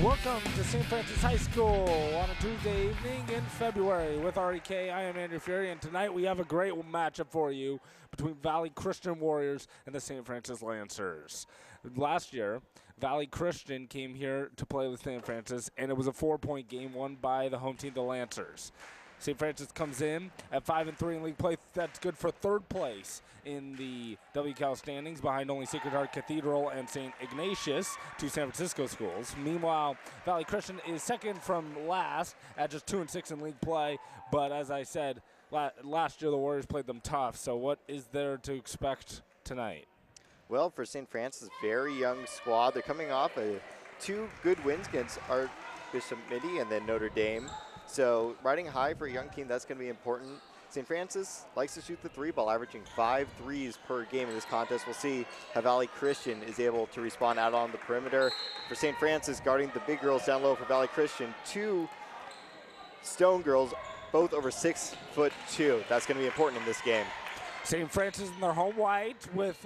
Welcome to St. Francis High School on a Tuesday evening in February with REK. I am Andrew Fury, and tonight we have a great matchup for you between Valley Christian Warriors and the St. Francis Lancers. Last year, Valley Christian came here to play with St. Francis, and it was a 4-point game won by the home team, the Lancers. St. Francis comes in at 5-3 in league play. That's good for third place in the WCAL standings, behind only Sacred Heart Cathedral and St. Ignatius, two San Francisco schools. Meanwhile, Valley Christian is second from last at just 2-6 in league play. But as I said, last year the Warriors played them tough. So what is there to expect tonight? Well, for St. Francis, very young squad. They're coming off two good wins against Archbishop Mitty and then Notre Dame. So riding high for a young team, that's going to be important. St. Francis likes to shoot the three ball, averaging 5 threes per game in this contest. We'll see how Valley Christian is able to respond out on the perimeter. For St. Francis, guarding the big girls down low for Valley Christian, two Stone girls, both over 6'2". That's going to be important in this game. St. Francis in their home white with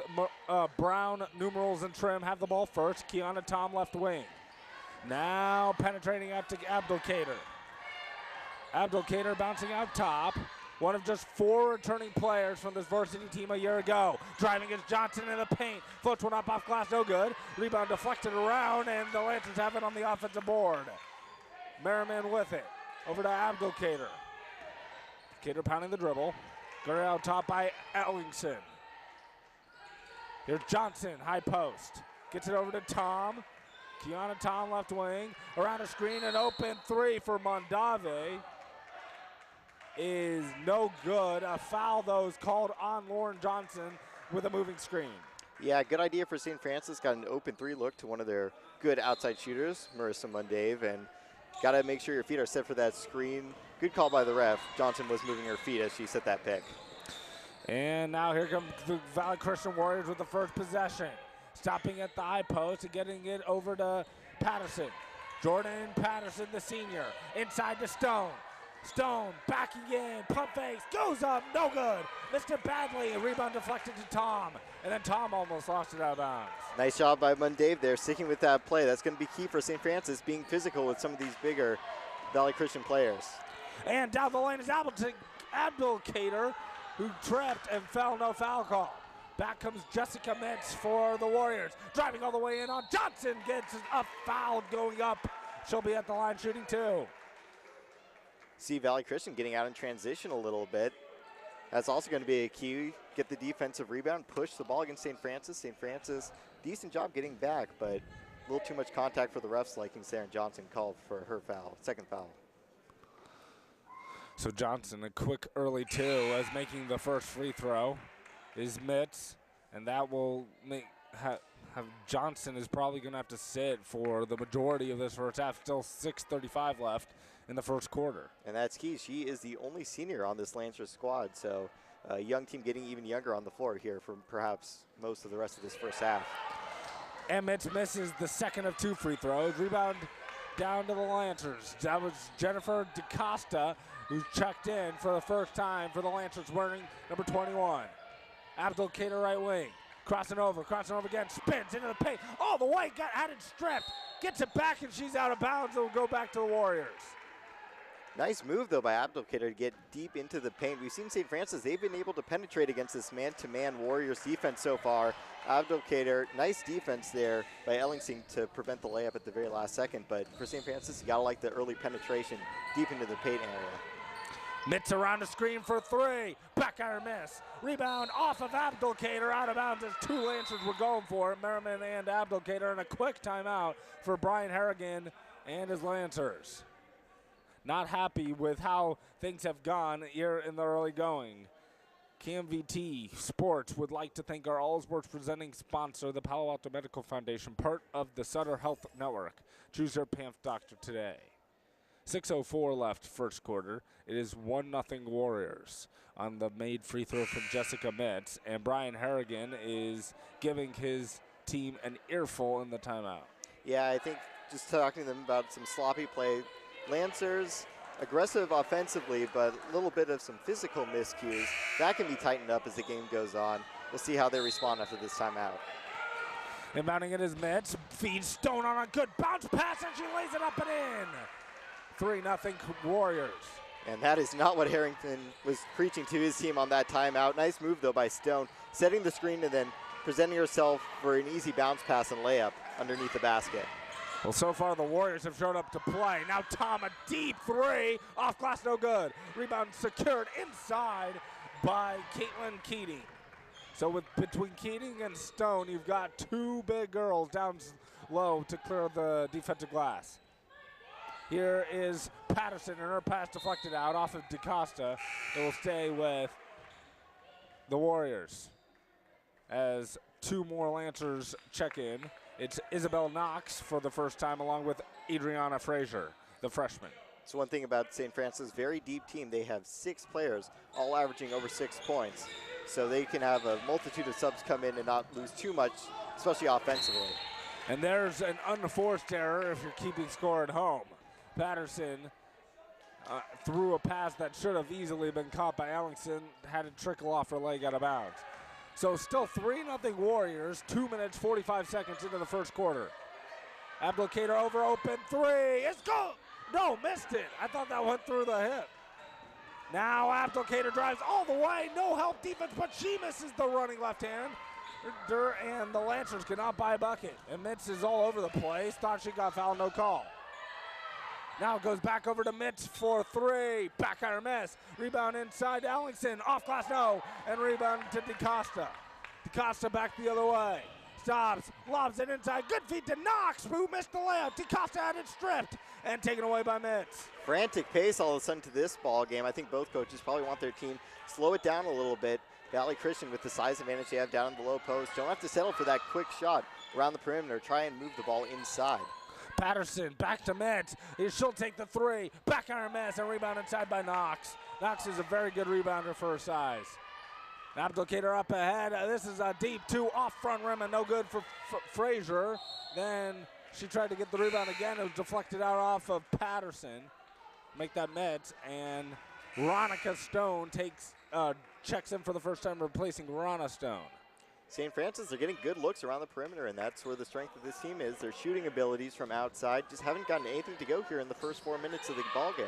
brown numerals and trim have the ball first. Kiana Tom left wing. Now penetrating out to Abdelkader. Abdelkader bouncing out top. One of just 4 returning players from this varsity team a year ago. Driving against Johnson in the paint. Floats one up off glass, no good. Rebound deflected around, and the Lancers have it on the offensive board. Merriman with it. Over to Abdelkader. Kader pounding the dribble. Guarded out top by Ellingson. Here's Johnson, high post. Gets it over to Tom. Kiana Tom left wing. Around a screen, an open three for Mondave is no good. A foul, though, is called on Lauren Johnson with a moving screen. Yeah, good idea for St. Francis. Got an open three look to one of their good outside shooters, Marissa Mondave, and got to make sure your feet are set for that screen. Good call by the ref. Johnson was moving her feet as she set that pick. And now here comes the Valley Christian Warriors with the first possession. Stopping at the high post and getting it over to Patterson. Jordan Patterson, the senior, inside to Stone. Stone backing in, pump fakes, goes up, no good. Missed it badly, a rebound deflected to Tom. And then Tom almost lost it out of bounds. Nice job by Mondave there, sticking with that play. That's going to be key for St. Francis, being physical with some of these bigger Valley Christian players. And down the lane is Abdelkader, who tripped and fell, no foul call. Back comes Jessica Mintz for the Warriors. Driving all the way in on Johnson, gets a foul going up. She'll be at the line shooting 2. See Valley Christian getting out in transition a little bit. That's also going to be a key. Get the defensive rebound, push the ball against St. Francis. St. Francis, decent job getting back, but a little too much contact for the refs, liking Sarah Johnson called for her foul, second foul. So Johnson, a quick early 2 as making the first free throw is Mitz, and that will have Johnson is probably going to have to sit for the majority of this first half. Still 6:35 left in the first quarter. And that's key. She is the only senior on this Lancers squad, so a young team getting even younger on the floor here for perhaps most of the rest of this first half. And Mitch misses the second of 2 free throws. Rebound down to the Lancers. That was Jennifer DaCosta, who checked in for the first time for the Lancers, wearing number 21. Abdelkader right wing. Crossing over again, spins into the paint. All the way, had it stripped. Gets it back, and she's out of bounds. It will go back to the Warriors. Nice move, though, by Abdelkader to get deep into the paint. We've seen St. Francis, they've been able to penetrate against this man-to-man Warriors defense so far. Abdelkader, nice defense there by Ellingson to prevent the layup at the very last second. But for St. Francis, you got to like the early penetration deep into the paint area. Mitz around the screen for 3. Back iron miss. Rebound off of Abdelkader, out of bounds as 2 Lancers were going for it. Merriman and Abdelkader, and a quick timeout for Brian Harrigan and his Lancers. Not happy with how things have gone here in the early going. KMVT Sports would like to thank our All Sports presenting sponsor, the Palo Alto Medical Foundation, part of the Sutter Health Network. Choose your PAMF doctor today. 6:04 left first quarter. It is 1-0 Warriors on the made free throw from Jessica Mitz, and Brian Harrigan is giving his team an earful in the timeout. Yeah, I think just talking to them about some sloppy play. Lancers, aggressive offensively, but a little bit of some physical miscues. That can be tightened up as the game goes on. We'll see how they respond after this timeout. Inbounding it is Mitch. Feeds Stone on a good bounce pass, and she lays it up and in. 3-0 Warriors. And that is not what Harrington was preaching to his team on that timeout. Nice move, though, by Stone, setting the screen and then presenting herself for an easy bounce pass and layup underneath the basket. Well, so far the Warriors have showed up to play. Now Tom, a deep three. Off glass, no good. Rebound secured inside by Caitlin Keating. So between Keating and Stone, you've got two big girls down low to clear the defensive glass. Here is Patterson, and her pass deflected out off of DaCosta. It will stay with the Warriors as two more Lancers check in. It's Isabel Knox for the first time, along with Adriana Frazier, the freshman. So one thing about St. Francis, very deep team. They have 6 players, all averaging over 6 points. So they can have a multitude of subs come in and not lose too much, especially offensively. And there's an unforced error if you're keeping score at home. Patterson threw a pass that should have easily been caught by Ellingson, had it trickle off her leg out of bounds. So still 3-0 Warriors, 2 minutes, 45 seconds into the first quarter. Abdelkader over, open three, it's go! No, missed it. I thought that went through the hip. Now Abdelkader drives all the way, no help defense, but she misses the running left hand. And the Lancers cannot buy a bucket. And Mitz is all over the place, thought she got fouled, no call. Now it goes back over to Mitz for three. Back iron miss. Rebound inside to Ellingson. Off glass, no. And rebound to DaCosta. DaCosta back the other way. Stops. Lobs it inside. Good feed to Knox, who missed the layup. DaCosta had it stripped and taken away by Mitz. Frantic pace all of a sudden to this ball game. I think both coaches probably want their team slow it down a little bit. Valley Christian, with the size advantage they have down in the low post, don't have to settle for that quick shot around the perimeter. Try and move the ball inside. Patterson back to Mitz. She'll take the three. Back iron miss and rebound inside by Knox. Knox is a very good rebounder for her size. Abdelkader up ahead. This is a deep two off front rim and no good for Frazier. Then she tried to get the rebound again. It was deflected out off of Patterson. Make that Mitz, and Veronica Stone checks in for the first time, replacing Rana Stone. St. Francis, they're getting good looks around the perimeter, and that's where the strength of this team is. Their shooting abilities from outside just haven't gotten anything to go here in the first 4 minutes of the ball game.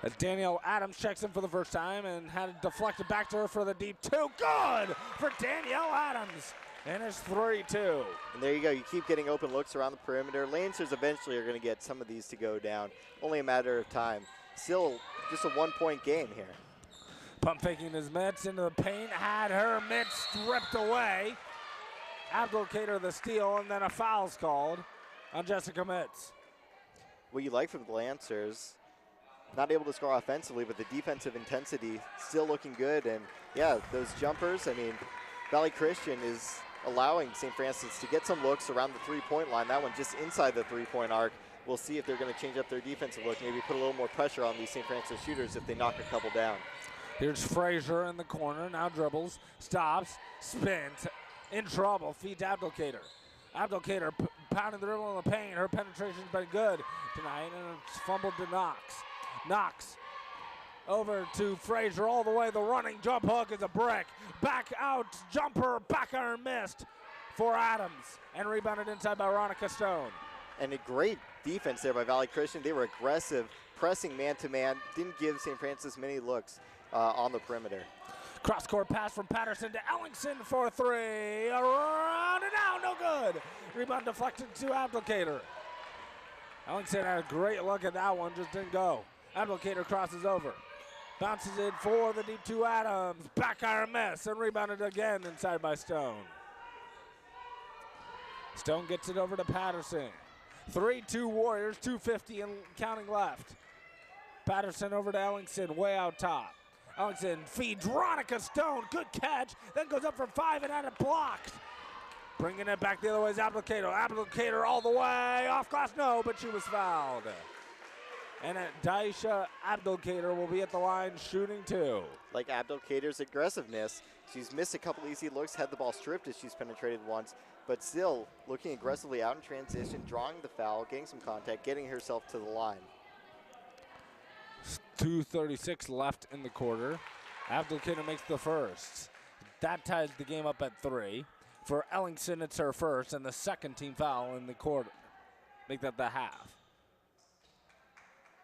As Danielle Adams checks in for the first time and had it deflected back to her for the deep two. Good for Danielle Adams. And it's 3-2. And there you go. You keep getting open looks around the perimeter. Lancers eventually are going to get some of these to go down. Only a matter of time. Still just a 1-point game here. Pump faking his Mitz into the paint. Had her Mitz stripped away. Abdelkader the steal, and then a foul's called on Jessica Mitz. What you like from the Lancers, not able to score offensively, but the defensive intensity still looking good. And yeah, those jumpers, I mean, Valley Christian is allowing St. Francis to get some looks around the three-point line. That one just inside the three-point arc. We'll see if they're going to change up their defensive look, maybe put a little more pressure on these St. Francis shooters if they knock a couple down. Here's Frazier in the corner, now dribbles, stops, spins, in trouble, feeds Abdelkader. Abdelkader pounding the dribble in the paint. Her penetration's been good tonight, and it's fumbled to Knox. Knox over to Frazier all the way. The running jump hook is a brick. Back out, jumper, back iron missed for Adams, and rebounded inside by Veronica Stone. And a great defense there by Valley Christian. They were aggressive, pressing man-to-man, didn't give St. Francis many looks on the perimeter. Cross-court pass from Patterson to Ellingson for three. Around and out, no good. Rebound deflected to Abdelkader. Ellingson had a great look at that one, just didn't go. Abdelkader crosses over. Bounces it for the deep two Adams. Back iron miss and rebounded again inside by Stone. Stone gets it over to Patterson. 3-2 Warriors, 2:50 and counting left. Patterson over to Ellingson, way out top. Ellingson feeds Veronica Stone, good catch, then goes up for 5 and had it blocked. Bringing it back the other way is Abdelkader. Abdelkader all the way, off glass, no, but she was fouled. And Daisha Abdelkader will be at the line shooting two. Like Abdelkader's aggressiveness, she's missed a couple easy looks, had the ball stripped as she's penetrated once, but still looking aggressively out in transition, drawing the foul, getting some contact, getting herself to the line. 2:36 left in the quarter. Abdelkader makes the first. That ties the game up at 3. For Ellingson, it's her first, and the second team foul in the quarter. Make that the half.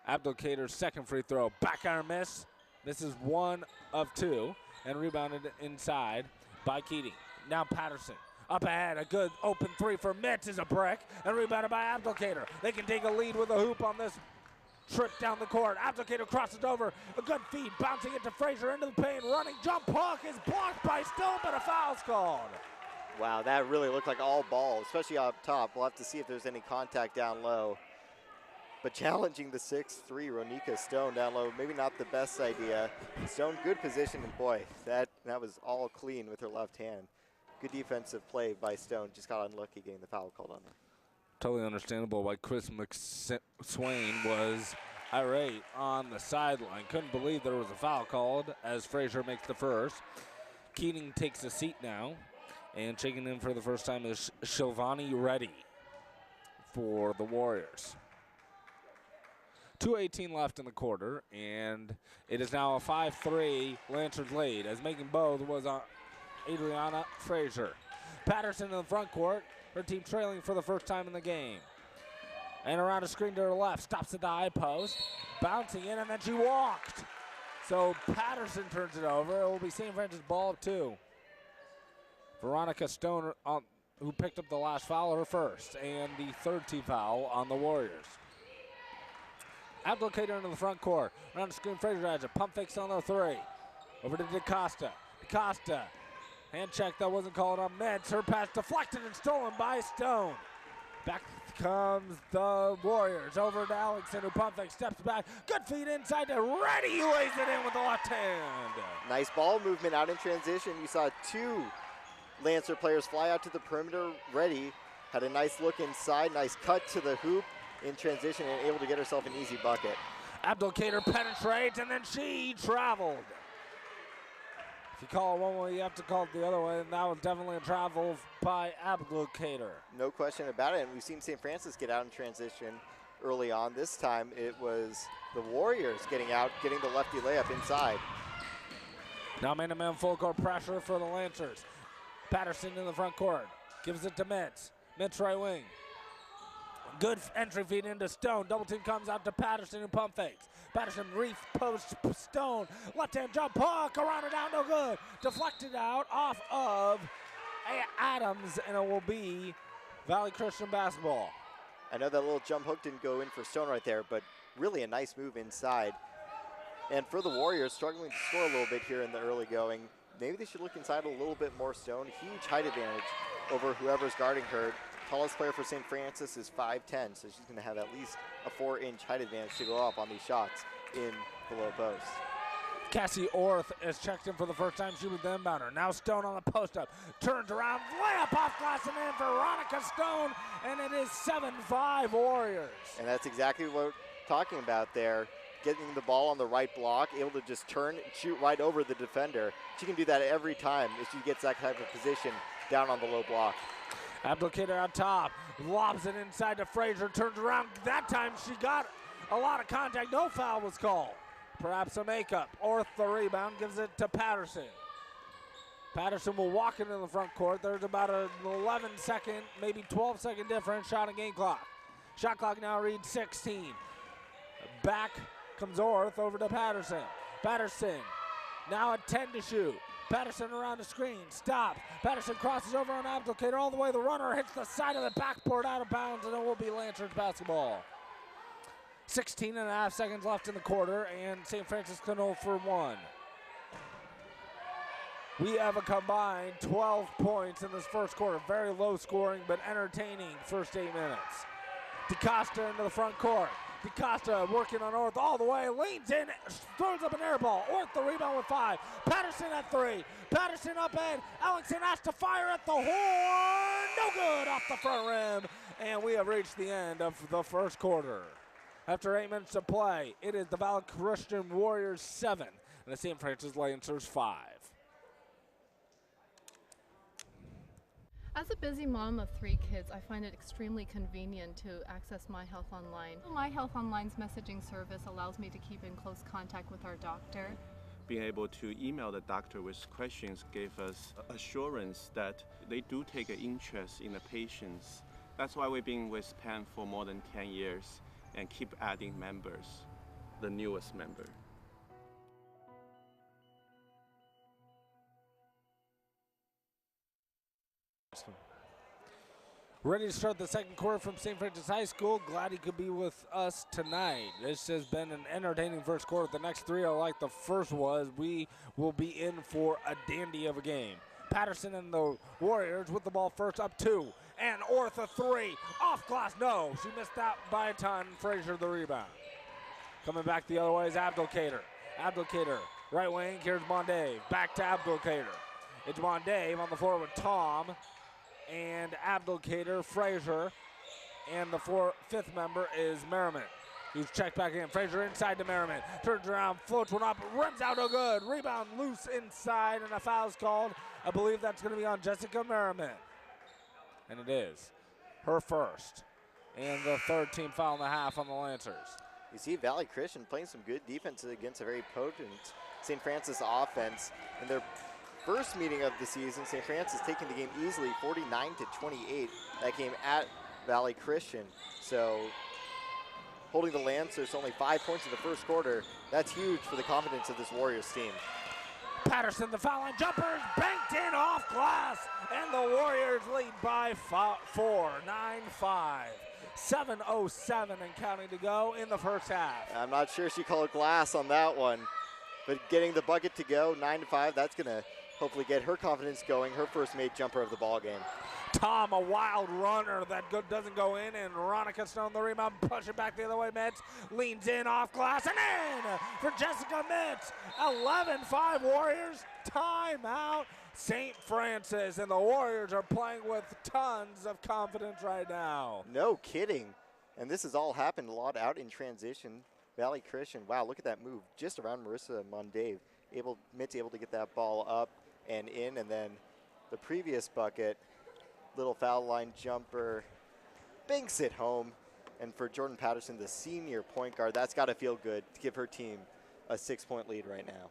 Abdelkader's second free throw. Back iron miss. This is 1 of 2, and rebounded inside by Keating. Now Patterson. Up ahead, a good open 3 for Mitz is a brick, and rebounded by Abdelkader. They can take a lead with a hoop on this trip down the court. Abdelkader crosses over, a good feed, bouncing it to Frazier into the paint. Running jump hook is blocked by Stone, but a foul's called. Wow, that really looked like all ball, especially up top. We'll have to see if there's any contact down low. But challenging the 6'3", Ronika Stone down low, maybe not the best idea. Stone, good position, and boy, that was all clean with her left hand. Good defensive play by Stone, just got unlucky getting the foul called on her. Totally understandable why Chris McSwain was irate on the sideline. Couldn't believe there was a foul called as Frazier makes the first. Keating takes a seat now, and checking in for the first time is Shilvani Reddy for the Warriors. 2:18 left in the quarter, and it is now a 5-3 Lancers lead, as making both was Adriana Frazier. Patterson in the front court, her team trailing for the first time in the game. And around a screen to her left, stops at the high post, bouncing in, and then she walked. So Patterson turns it over. It will be St. Francis ball up 2. Veronica Stone, who picked up the last foul, her first, and the third team foul on the Warriors. Abdelkader into the front court. Around the screen, Frazier has a pump fakes on the 3. Over to DaCosta. DaCosta, hand check that wasn't called on Metz. Her pass deflected and stolen by Stone. Back comes the Warriors. Over to Ellingson, who pump fake, steps back. Good feed inside to Reddy. He lays it in with the left hand. Nice ball movement out in transition. You saw 2 Lancer players fly out to the perimeter. Reddy had a nice look inside, nice cut to the hoop in transition, and able to get herself an easy bucket. Abdelkader penetrates, and then she traveled. If you call it one way, you have to call it the other way, and that was definitely a travel by Abdelkader. No question about it, and we've seen St. Francis get out in transition early on. This time it was the Warriors getting out, getting the lefty layup inside. Now man-to-man full court pressure for the Lancers. Patterson in the front court, gives it to Mitz. Mitz right wing. Good entry feed into Stone. Double team comes out to Patterson, who pump fakes. Patterson reef post Stone. Left hand jump hook around and out, no good. Deflected out off of Adams, and it will be Valley Christian basketball. I know that little jump hook didn't go in for Stone right there, but really a nice move inside. And for the Warriors, struggling to score a little bit here in the early going. Maybe they should look inside a little bit more. Stone, huge height advantage over whoever's guarding her. Tallest player for St. Francis is 5'10", so she's going to have at least a 4-inch height advantage to go up on these shots in the low post. Cassie Orth is checked in for the first time. She was the inbounder. Now Stone on the post-up. Turns around, layup off glass and in for Veronica Stone, and it is 7-5 Warriors. And that's exactly what we're talking about there. Getting the ball on the right block, able to just turn and shoot right over the defender. She can do that every time if she gets that type of position down on the low block. Abdelkader on top, lobs it inside to Frazier, turns around. That time she got a lot of contact. No foul was called. Perhaps a makeup. Orth the rebound, gives it to Patterson. Patterson will walk into the front court. There's about an 11-second, maybe 12-second difference. Shot and game clock. Shot clock now reads 16. Back comes Orth over to Patterson. Patterson now at 10 to shoot. Patterson around the screen, stops. Patterson crosses over on Abdelkader all the way. The runner hits the side of the backboard out of bounds, and it will be Lancers basketball. 16.5 seconds left in the quarter, and St. Francis can 0 for 1. We have a combined 12 points in this first quarter. Very low scoring, but entertaining first 8 minutes. DaCosta into the front court. DaCosta working on Orth all the way, leans in, throws up an air ball. Orth the rebound with 5. Patterson at 3. Patterson up ahead. Ellingson has to fire at the horn. No good off the front rim. And we have reached the end of the first quarter. After 8 minutes of play, it is the Valley Christian Warriors 7 and the St. Francis Lancers 5. As a busy mom of 3 kids, I find it extremely convenient to access My Health Online. My Health Online's messaging service allows me to keep in close contact with our doctor, being able to email the doctor with questions gave us assurance that they do take an interest in the patients. That's why we've been with Penn for more than 10 years and keep adding members, the newest member. Ready to start the second quarter from St. Francis High School. Glad he could be with us tonight. This has been an entertaining first quarter. The next three are like the first was. We will be in for a dandy of a game. Patterson and the Warriors with the ball first, up 2. And Orth a 3. Off glass, no. She missed that by a ton. Frazier the rebound. Coming back the other way is Abdelkader. Abdelkader, right wing. Here's Mondave. Back to Abdelkader. It's Mondave on the floor with Tom and Abdelkader, Frazier, and the fifth member is Merriman, who's checked back in. Frazier inside to Merriman, turns around, floats one up, rims out no good. Rebound loose inside, and a foul's called. I believe that's going to be on Jessica Merriman. And it is her first, and the third team foul in the half on the Lancers. You see Valley Christian playing some good defense against a very potent St. Francis offense. In their first meeting of the season, St. Francis taking the game easily, 49-28. That game at Valley Christian. So holding the Lancers to only 5 points in the first quarter, that's huge for the confidence of this Warriors team. Patterson, the foul line jumper, is banked in off glass, and the Warriors lead by 4, 9-5. 7:07 and counting to go in the first half. I'm not sure she called glass on that one, but getting the bucket to go, 9-5, that's going to hopefully get her confidence going, her first made jumper of the ball game. Tom, a wild runner that doesn't go in, and Veronica Stone the rebound, push it back the other way. Metz leans in off glass and in for Jessica Metz. 11-5 Warriors, timeout St. Francis, and the Warriors are playing with tons of confidence right now. No kidding, and this has all happened a lot out in transition. Valley Christian, wow, look at that move just around Marissa Mondave. Metz able to get that ball up and in, and then the previous bucket, little foul line jumper, banks it home. And for Jordan Patterson, the senior point guard, that's got to feel good to give her team a 6-point lead right now.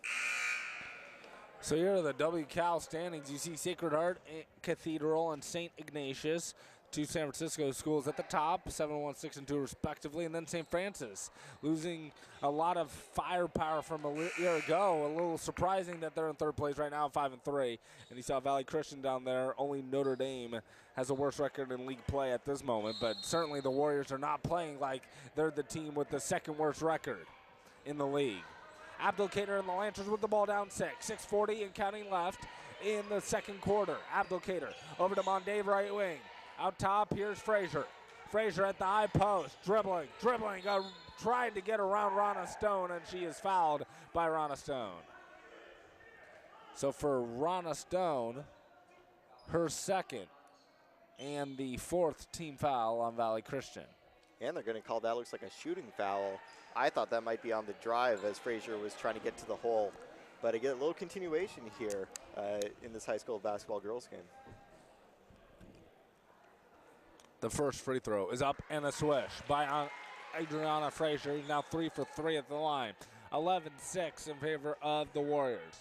So here are the WCAL standings. You see Sacred Heart Cathedral and St. Ignatius, two San Francisco schools at the top, 7-1, 6-2 respectively, and then St. Francis losing a lot of firepower from a year ago. A little surprising that they're in third place right now, 5-3. And you saw Valley Christian down there. Only Notre Dame has a worse record in league play at this moment, but certainly the Warriors are not playing like they're the team with the second worst record in the league. Abdelkader and the Lancers with the ball down 6. 6:40 and counting left in the second quarter. Abdelkader over to Mondave, right wing. Out top, here's Frazier. Frazier at the high post, dribbling, trying to get around Rana Stone, and she is fouled by Rana Stone. So for Rana Stone, her second and the fourth team foul on Valley Christian. And they're going to call that, looks like a shooting foul. I thought that might be on the drive as Frazier was trying to get to the hole. But I get a little continuation here in this high school basketball girls game. The first free throw is up and a swish by Adriana Frazier. He's now 3 for 3 at the line. 11-6 in favor of the Warriors.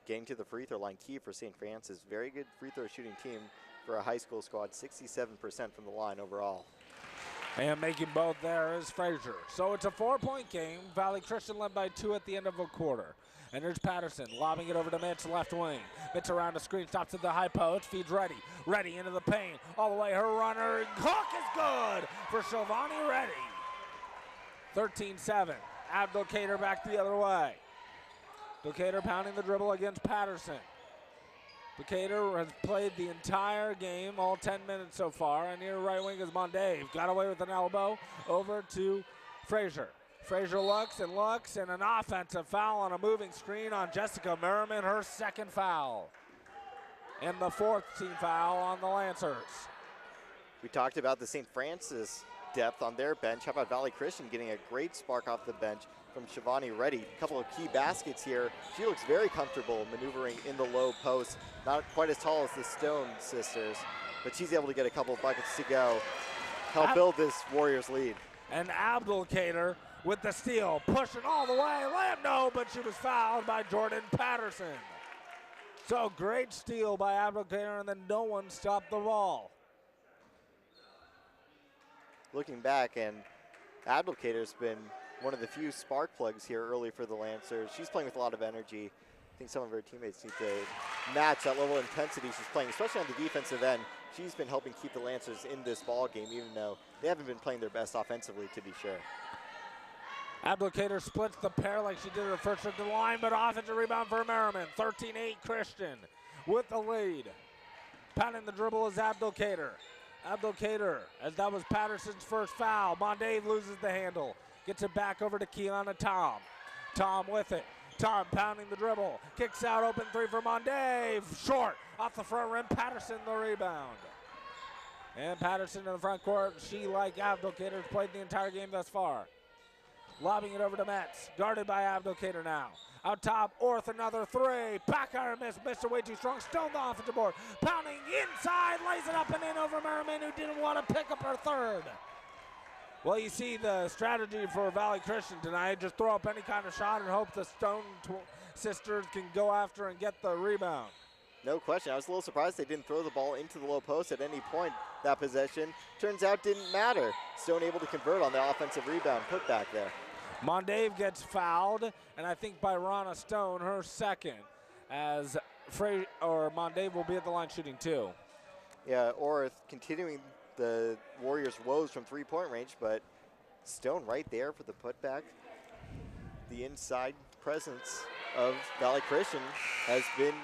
Getting to the free throw line key for St. Francis. Very good free throw shooting team for a high school squad. 67% from the line overall. And making both there is Frazier. So it's a 4-point game. Valley Christian led by 2 at the end of a quarter. And there's Patterson lobbing it over to Mitch, left wing. Mitch around the screen, stops at the high post, feeds Reddy. Reddy into the paint, all the way, her runner. Hook is good for Shivani Reddy. 13-7. Abdelkader back the other way. Abdelkader pounding the dribble against Patterson. Abdelkader has played the entire game, all 10 minutes so far. And here right wing is Mondave. Got away with an elbow over to Frazier. Frazier looks, and an offensive foul on a moving screen on Jessica Merriman, her second foul. And the fourth team foul on the Lancers. We talked about the St. Francis depth on their bench. How about Valley Christian getting a great spark off the bench from Shivani Reddy? A couple of key baskets here. She looks very comfortable maneuvering in the low post. Not quite as tall as the Stone sisters, but she's able to get a couple of buckets to go. Help build this Warriors lead. And Abdelkader with the steal, pushing all the way. Lamb, no, but she was fouled by Jordan Patterson. So great steal by Abdelkader, and then no one stopped the ball. Looking back, and Abdelkader's been one of the few spark plugs here early for the Lancers. She's playing with a lot of energy. I think some of her teammates need to match that level of intensity she's playing, especially on the defensive end. She's been helping keep the Lancers in this ball game, even though they haven't been playing their best offensively, to be sure. Abdelkader splits the pair like she did her first at the line, but offensive rebound for Merriman. 13-8 Christian with the lead. Pounding the dribble is Abdelkader. Abdelkader, as that was Patterson's first foul. Mondave loses the handle. Gets it back over to Kiana Tom. Tom with it. Tom pounding the dribble. Kicks out, open three for Mondave. Short, off the front rim. Patterson the rebound. And Patterson in the front court. She, like Abdelkader, has played the entire game thus far. Lobbing it over to Metz. Guarded by Abdelkader now. Out top, Orth, another three. Back iron miss. Missed it way too strong. Stone the offensive board. Pounding inside. Lays it up and in over Merriman, who didn't want to pick up her third. Well, you see the strategy for Valley Christian tonight. Just throw up any kind of shot and hope the Stone sisters can go after and get the rebound. No question. I was a little surprised they didn't throw the ball into the low post at any point that possession. Turns out didn't matter. Stone able to convert on the offensive rebound put back there. Mondave gets fouled, and I think by Rana Stone, her second, as Mondave will be at the line shooting two. Yeah, Orth continuing the Warriors' woes from three-point range, but Stone right there for the putback. The inside presence of Valley Christian has been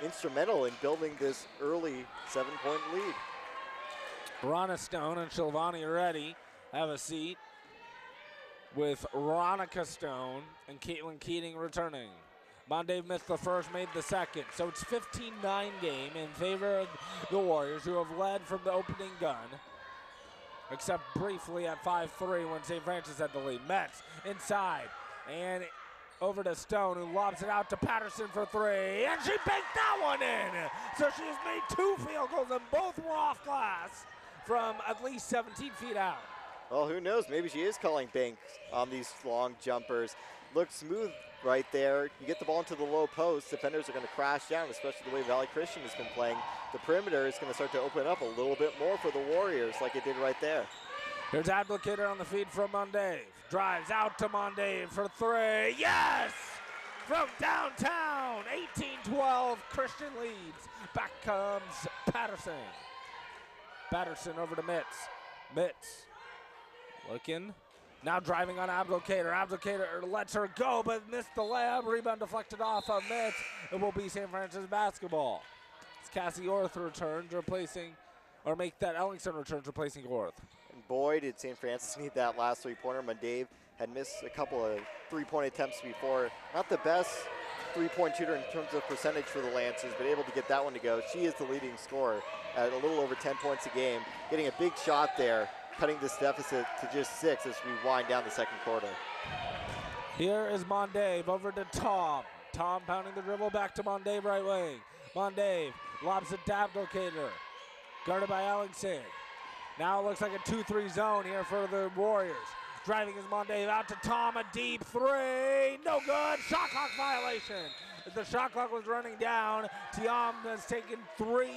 instrumental in building this early 7-point lead. Rana Stone and Shilvani Reddy have a seat, with Ronica Stone and Caitlin Keating returning. Mondave missed the first, made the second. So it's 15-9 game in favor of the Warriors, who have led from the opening gun, except briefly at 5-3 when St. Francis had the lead. Metz inside, and over to Stone, who lobs it out to Patterson for three, and she banked that one in. So she has made 2 field goals, and both were off glass from at least 17 feet out. Well, who knows? Maybe she is calling banks on these long jumpers. Looks smooth right there. You get the ball into the low post, defenders are going to crash down, especially the way Valley Christian has been playing. The perimeter is going to start to open up a little bit more for the Warriors, like it did right there. Here's Abdelkader on the feed from Mondave. Drives out to Mondave for three. Yes! From downtown, 18-12, Christian leads. Back comes Patterson. Patterson over to Mitz. Mitz looking. Now driving on Abdelkader. Abdelkader lets her go, but missed the layup. Rebound deflected off of Mitz. It will be St. Francis basketball. It's Cassie Orth returns, replacing, or make that Ellingson returns, replacing Orth. And boy, did St. Francis need that last three-pointer. Mondave had missed a couple of three-point attempts before. Not the best three-point shooter in terms of percentage for the Lancers, but able to get that one to go. She is the leading scorer at a little over 10 points a game. Getting a big shot there, cutting this deficit to just 6 as we wind down the second quarter. Here is Mondave over to Tom. Tom pounding the dribble back to Mondave right wing. Mondave lobs it to Abdelkader. Guarded by Ellingson. Now it looks like a 2-3 zone here for the Warriors. Driving is Mondave out to Tom, a deep three. No good. Shot clock violation. The shot clock was running down. Tiam has taken 3,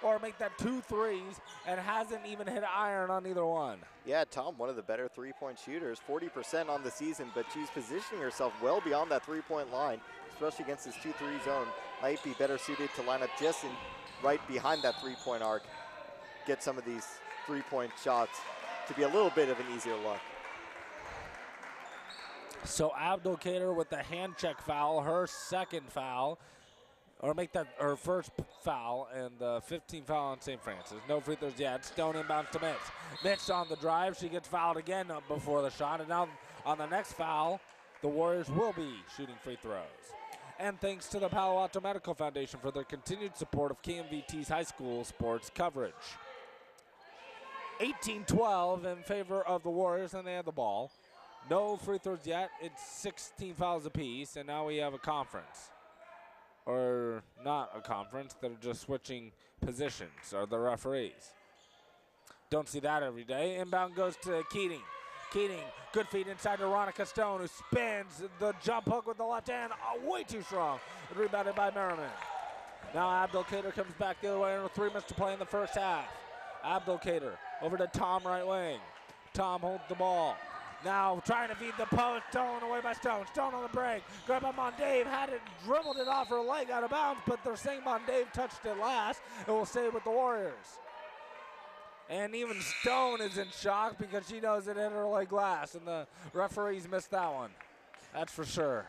or make that 2 threes, and hasn't even hit iron on either one. Yeah, Tom, one of the better three-point shooters, 40% on the season, but she's positioning herself well beyond that three-point line, especially against this 2-3 zone. Might be better suited to line up just right behind that three-point arc, get some of these three-point shots to be a little bit of an easier look. So Abdelkader with the hand check foul, her second foul, or make that her first foul, and the 15th foul on St. Francis. No free throws yet. Stone inbounds to Mitch. Mitch on the drive. She gets fouled again before the shot, and now on the next foul, the Warriors will be shooting free throws. And thanks to the Palo Alto Medical Foundation for their continued support of KMVT's high school sports coverage. 18-12 in favor of the Warriors, and they have the ball. No free throws yet. It's 16 fouls apiece, and now we have a conference. Or not a conference, they're just switching positions, or the referees. Don't see that every day. Inbound goes to Keating. Keating, good feed inside to Veronica Stone, who spins the jump hook with the left hand, way too strong. Rebounded by Merriman. Now Abdelkader comes back the other way, and 3 minutes to play in the first half. Abdelkader over to Tom, right wing. Tom holds the ball. Now trying to feed the post, stolen away by Stone. Stone on the break, grabbed by Mondave, had it, dribbled it off her leg out of bounds, but they're saying Mondave touched it last. It will stay with the Warriors. And even Stone is in shock because she knows it hit her leg last, and the referees missed that one. That's for sure.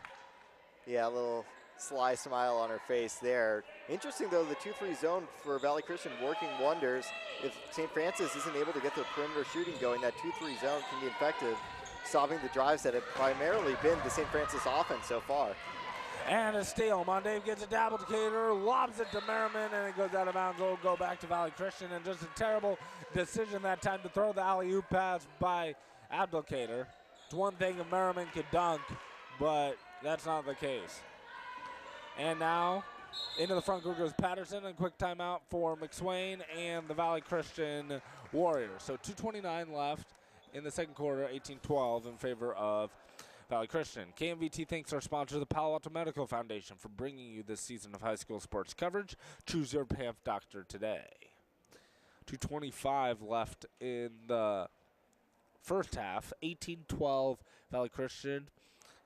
Yeah, a little sly smile on her face there. Interesting, though, the 2-3 zone for Valley Christian working wonders. If St. Francis isn't able to get their perimeter shooting going, that 2-3 zone can be effective, stopping the drives that have primarily been the St. Francis offense so far. And a steal. Mondave gets a double Decatur, lobs it to Merriman, and it goes out of bounds. It'll go back to Valley Christian, and just a terrible decision that time to throw the alley-oop pass by Abdelkader. It's one thing if Merriman could dunk, but that's not the case. And now into the front court goes Patterson, and quick timeout for McSwain and the Valley Christian Warriors. So 2:29 left in the second quarter, 18-12 in favor of Valley Christian. KMVT thanks our sponsor, the Palo Alto Medical Foundation, for bringing you this season of high school sports coverage. Choose your PAMF doctor today. 2:25 left in the first half, 18-12 Valley Christian.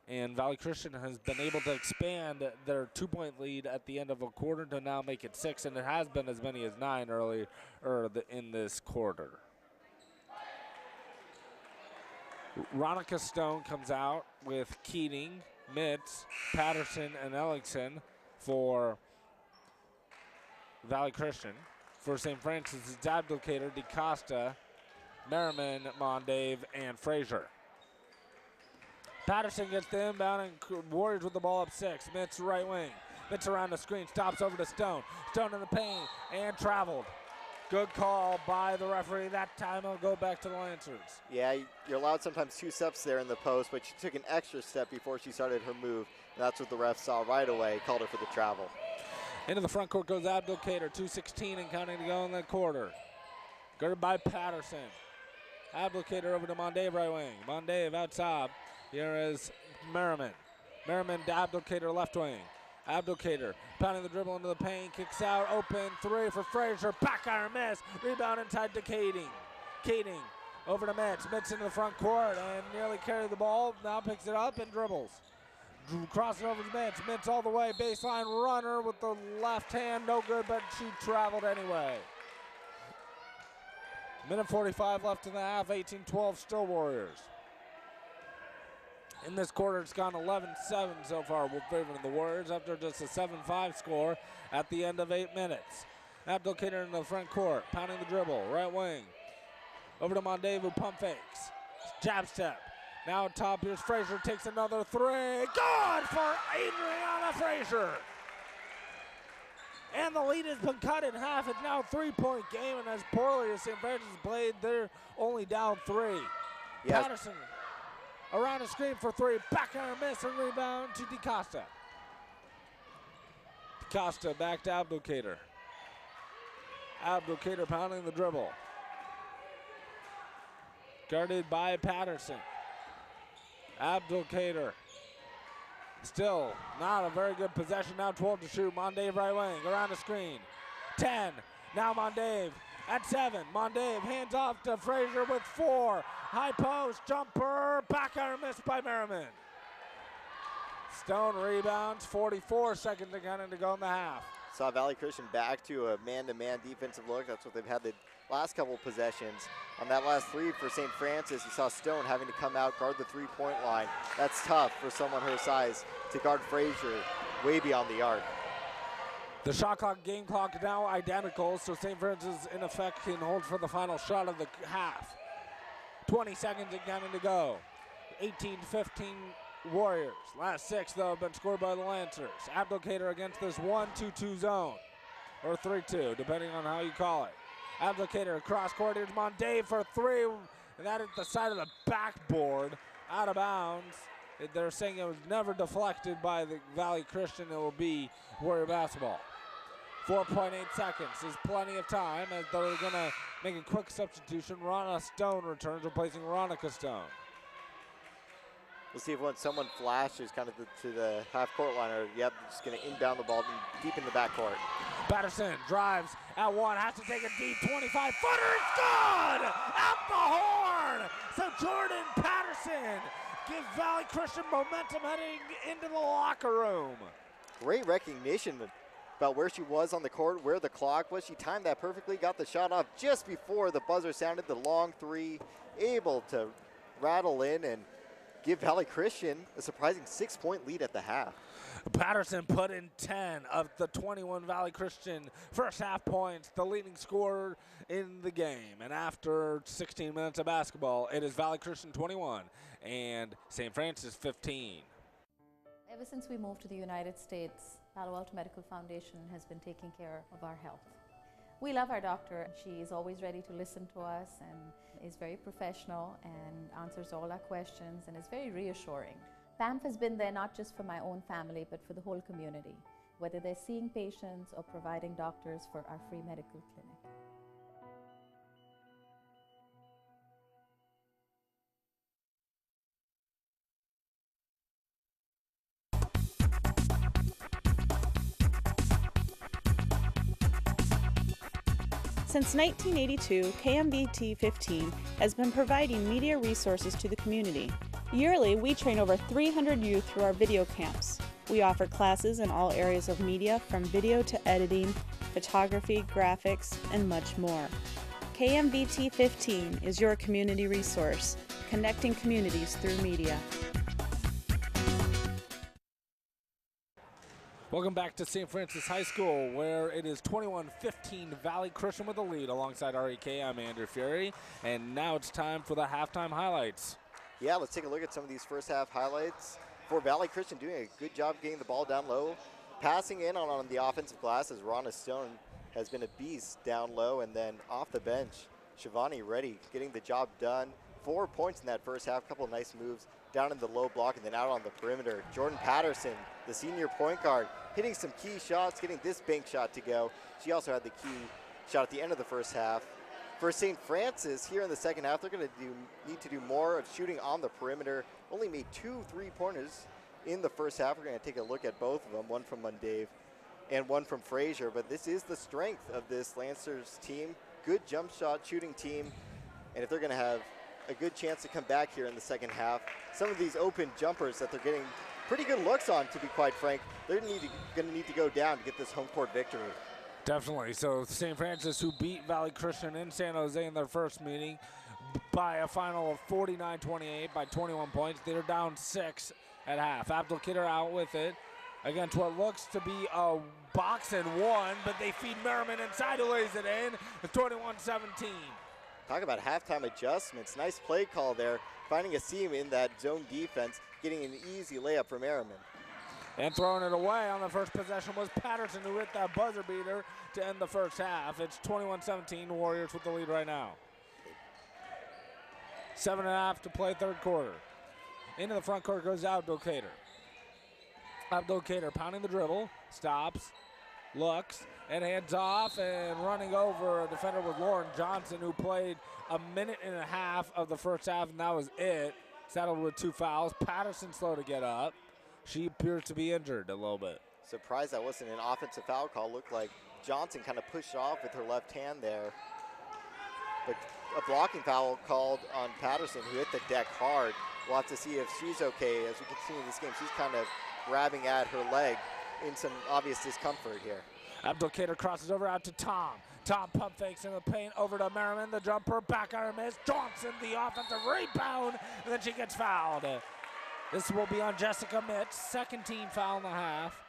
And Valley Christian has been able to expand their 2-point lead at the end of a quarter to now make it 6, and it has been as many as 9 earlier in this quarter. Ronica Stone comes out with Keating, Mitz, Patterson, and Ellickson for Valley Christian. For St. Francis, it's Abdelkader, DeCosta, Merriman, Mondave, and Frazier. Patterson gets the inbound, and Warriors with the ball up 6. Mitz right wing. Mitz around the screen, stops over to Stone. Stone in the paint, and traveled. Good call by the referee. That time it'll go back to the Lancers. Yeah, you're allowed sometimes 2 steps there in the post, but she took an extra step before she started her move, and that's what the ref saw right away, called her for the travel. Into the front court goes Abdelkader, 2:16 and counting to go in the quarter. Guarded by Patterson. Abdelkader over to Mondave right wing. Mondave outside. Here is Merriman. Merriman to Abdelkader left wing. Abdelkader pounding the dribble into the paint, kicks out, open 3 for Frazier, back iron miss, rebound inside to Keating. Keating over to Mitz. Mitz into the front court and nearly carried the ball, now picks it up and dribbles. Crossing over to Mitz. Mitz all the way, baseline runner with the left hand, no good, but she traveled anyway. Minute 45 left in the half, 18-12 still Warriors. In this quarter, it's gone 11-7 so far, favoring the Warriors after just a 7-5 score at the end of 8 minutes. Abdelkader in the front court, pounding the dribble, right wing. Over to Mondave, who pump fakes. Jab step. Now top, here's Frazier, takes another 3. Good for Adriana Frazier. And the lead has been cut in half. It's now a 3-point game, and as poorly as St. Francis played, they're only down 3. Yes. Patterson around the screen for 3. Back iron miss and rebound to DeCosta. DeCosta back to Abdelkader. Abdelkader pounding the dribble. Guarded by Patterson. Abdelkader. Still not a very good possession. Now 12 to shoot. Mondave right wing around the screen. 10. Now Mondave at 7. Mondave hands off to Frazier with 4. High post, jumper, back iron miss by Merriman. Stone rebounds, 44 seconds to go in the half. Saw Valley Christian back to a man-to-man defensive look. That's what they've had the last couple possessions. On that last 3 for St. Francis, you saw Stone having to come out, guard the 3-point line. That's tough for someone her size to guard Frazier way beyond the arc. The shot clock, game clock now identical, so St. Francis in effect can hold for the final shot of the half. 20 seconds and counting to go. 18-15 Warriors. Last 6, though, have been scored by the Lancers. Abdelkader against this 1-2-2 zone, or 3-2, depending on how you call it. Abdelkader cross court. Here's Mondave for 3, and that at the side of the backboard, out of bounds. They're saying it was never deflected by the Valley Christian. It will be Warrior basketball. 4.8 seconds is plenty of time as they're going to make a quick substitution. Rana Stone returns, replacing Veronica Stone. We'll see if when someone flashes kind of to the half-court line, or just going to inbound the ball deep in the backcourt. Patterson drives at one, has to take a deep 25-footer. It's good! At the horn! So Jordan Patterson gives Valley Christian momentum heading into the locker room. Great recognition about where she was on the court, where the clock was. She timed that perfectly, got the shot off just before the buzzer sounded, the long three, able to rattle in and give Valley Christian a surprising 6-point lead at the half. Patterson put in 10 of the 21 Valley Christian first half points, the leading scorer in the game. And after 16 minutes of basketball, it is Valley Christian 21 and St. Francis 15. Ever since we moved to the United States, Palo Alto Medical Foundation has been taking care of our health. We love our doctor. She is always ready to listen to us and is very professional and answers all our questions and is very reassuring. PAMF has been there not just for my own family, but for the whole community, whether they're seeing patients or providing doctors for our free medical clinic. Since 1982, KMVT15 has been providing media resources to the community. Yearly, we train over 300 youth through our video camps. We offer classes in all areas of media, from video to editing, photography, graphics, and much more. KMVT15 is your community resource, connecting communities through media. Welcome back to St. Francis High School, where it is 21-15 Valley Christian with the lead. Alongside REK, I'm Andrew Fury, and now it's time for the halftime highlights. Yeah, let's take a look at some of these first half highlights. For Valley Christian, doing a good job getting the ball down low, passing in on the offensive glass, as Ronna Stone has been a beast down low, and then off the bench, Shivani Reddy getting the job done. 4 points in that first half, couple of nice moves down in the low block and then out on the perimeter. Jordan Patterson, the senior point guard, hitting some key shots, getting this bank shot to go. She also had the key shot at the end of the first half. For St. Francis, here in the second half, they're going to need to do more of shooting on the perimeter. Only made 2 3-pointers in the first half. We're going to take a look at both of them, one from Mundave and one from Frazier. But this is the strength of this Lancers team. Good jump shot shooting team. And if they're going to have a good chance to come back here in the second half, some of these open jumpers that they're getting pretty good looks on, to be quite frank, they're going to need to go down to get this home court victory. Definitely. So St. Francis, who beat Valley Christian in San Jose in their first meeting by a final of 49-28 by 21 points. They're down 6 at half. Abdul Kidder out with it against what looks to be a box and one, but they feed Merriman inside, who lays it in. It's 21-17. Talk about halftime adjustments. Nice play call there, finding a seam in that zone defense, getting an easy layup from Merriman. And throwing it away on the first possession was Patterson, who hit that buzzer beater to end the first half. It's 21-17, Warriors with the lead right now. 7.5 to play third quarter. Into the front court goes Abdul Kader. Abdul Kader pounding the dribble, stops, looks, and hands off, and running over a defender with Lauren Johnson, who played a minute and a half of the first half, and that was it. Saddled with 2 fouls. Patterson slow to get up. She appears to be injured a little bit. Surprised that wasn't an offensive foul call. Looked like Johnson kind of pushed off with her left hand there. But a blocking foul called on Patterson, who hit the deck hard. We'll have to see if she's okay as we continue this game. She's kind of grabbing at her leg in some obvious discomfort here. Abdul Kader crosses over out to Tom. Tom pump fakes in the paint over to Merriman. The jumper, back iron miss. Johnson, the offensive rebound, and then she gets fouled. This will be on Jessica Mitz, second team foul in the half.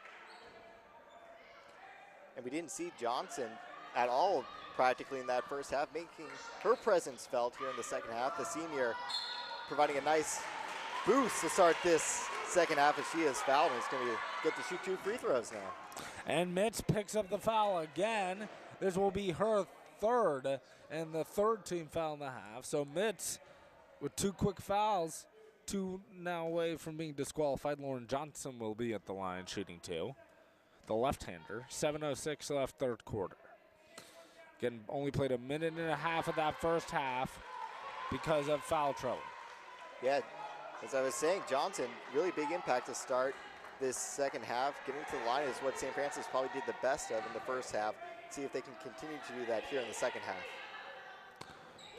And we didn't see Johnson at all practically in that first half, making her presence felt here in the second half. The senior providing a nice boost to start this second half as she is fouled and is going to get to shoot 2 free throws now. And Mitz picks up the foul again. This will be her third and the third team foul in the half. So Mitz with 2 quick fouls, 2 now away from being disqualified. Lauren Johnson will be at the line shooting 2. The left-hander, 7:06 left third quarter. Again, only played a minute and a half of that first half because of foul trouble. Yeah, As I was saying, Johnson, really big impact to start this second half. Getting to the line is what St. Francis probably did the best of in the first half. See if they can continue to do that here in the second half.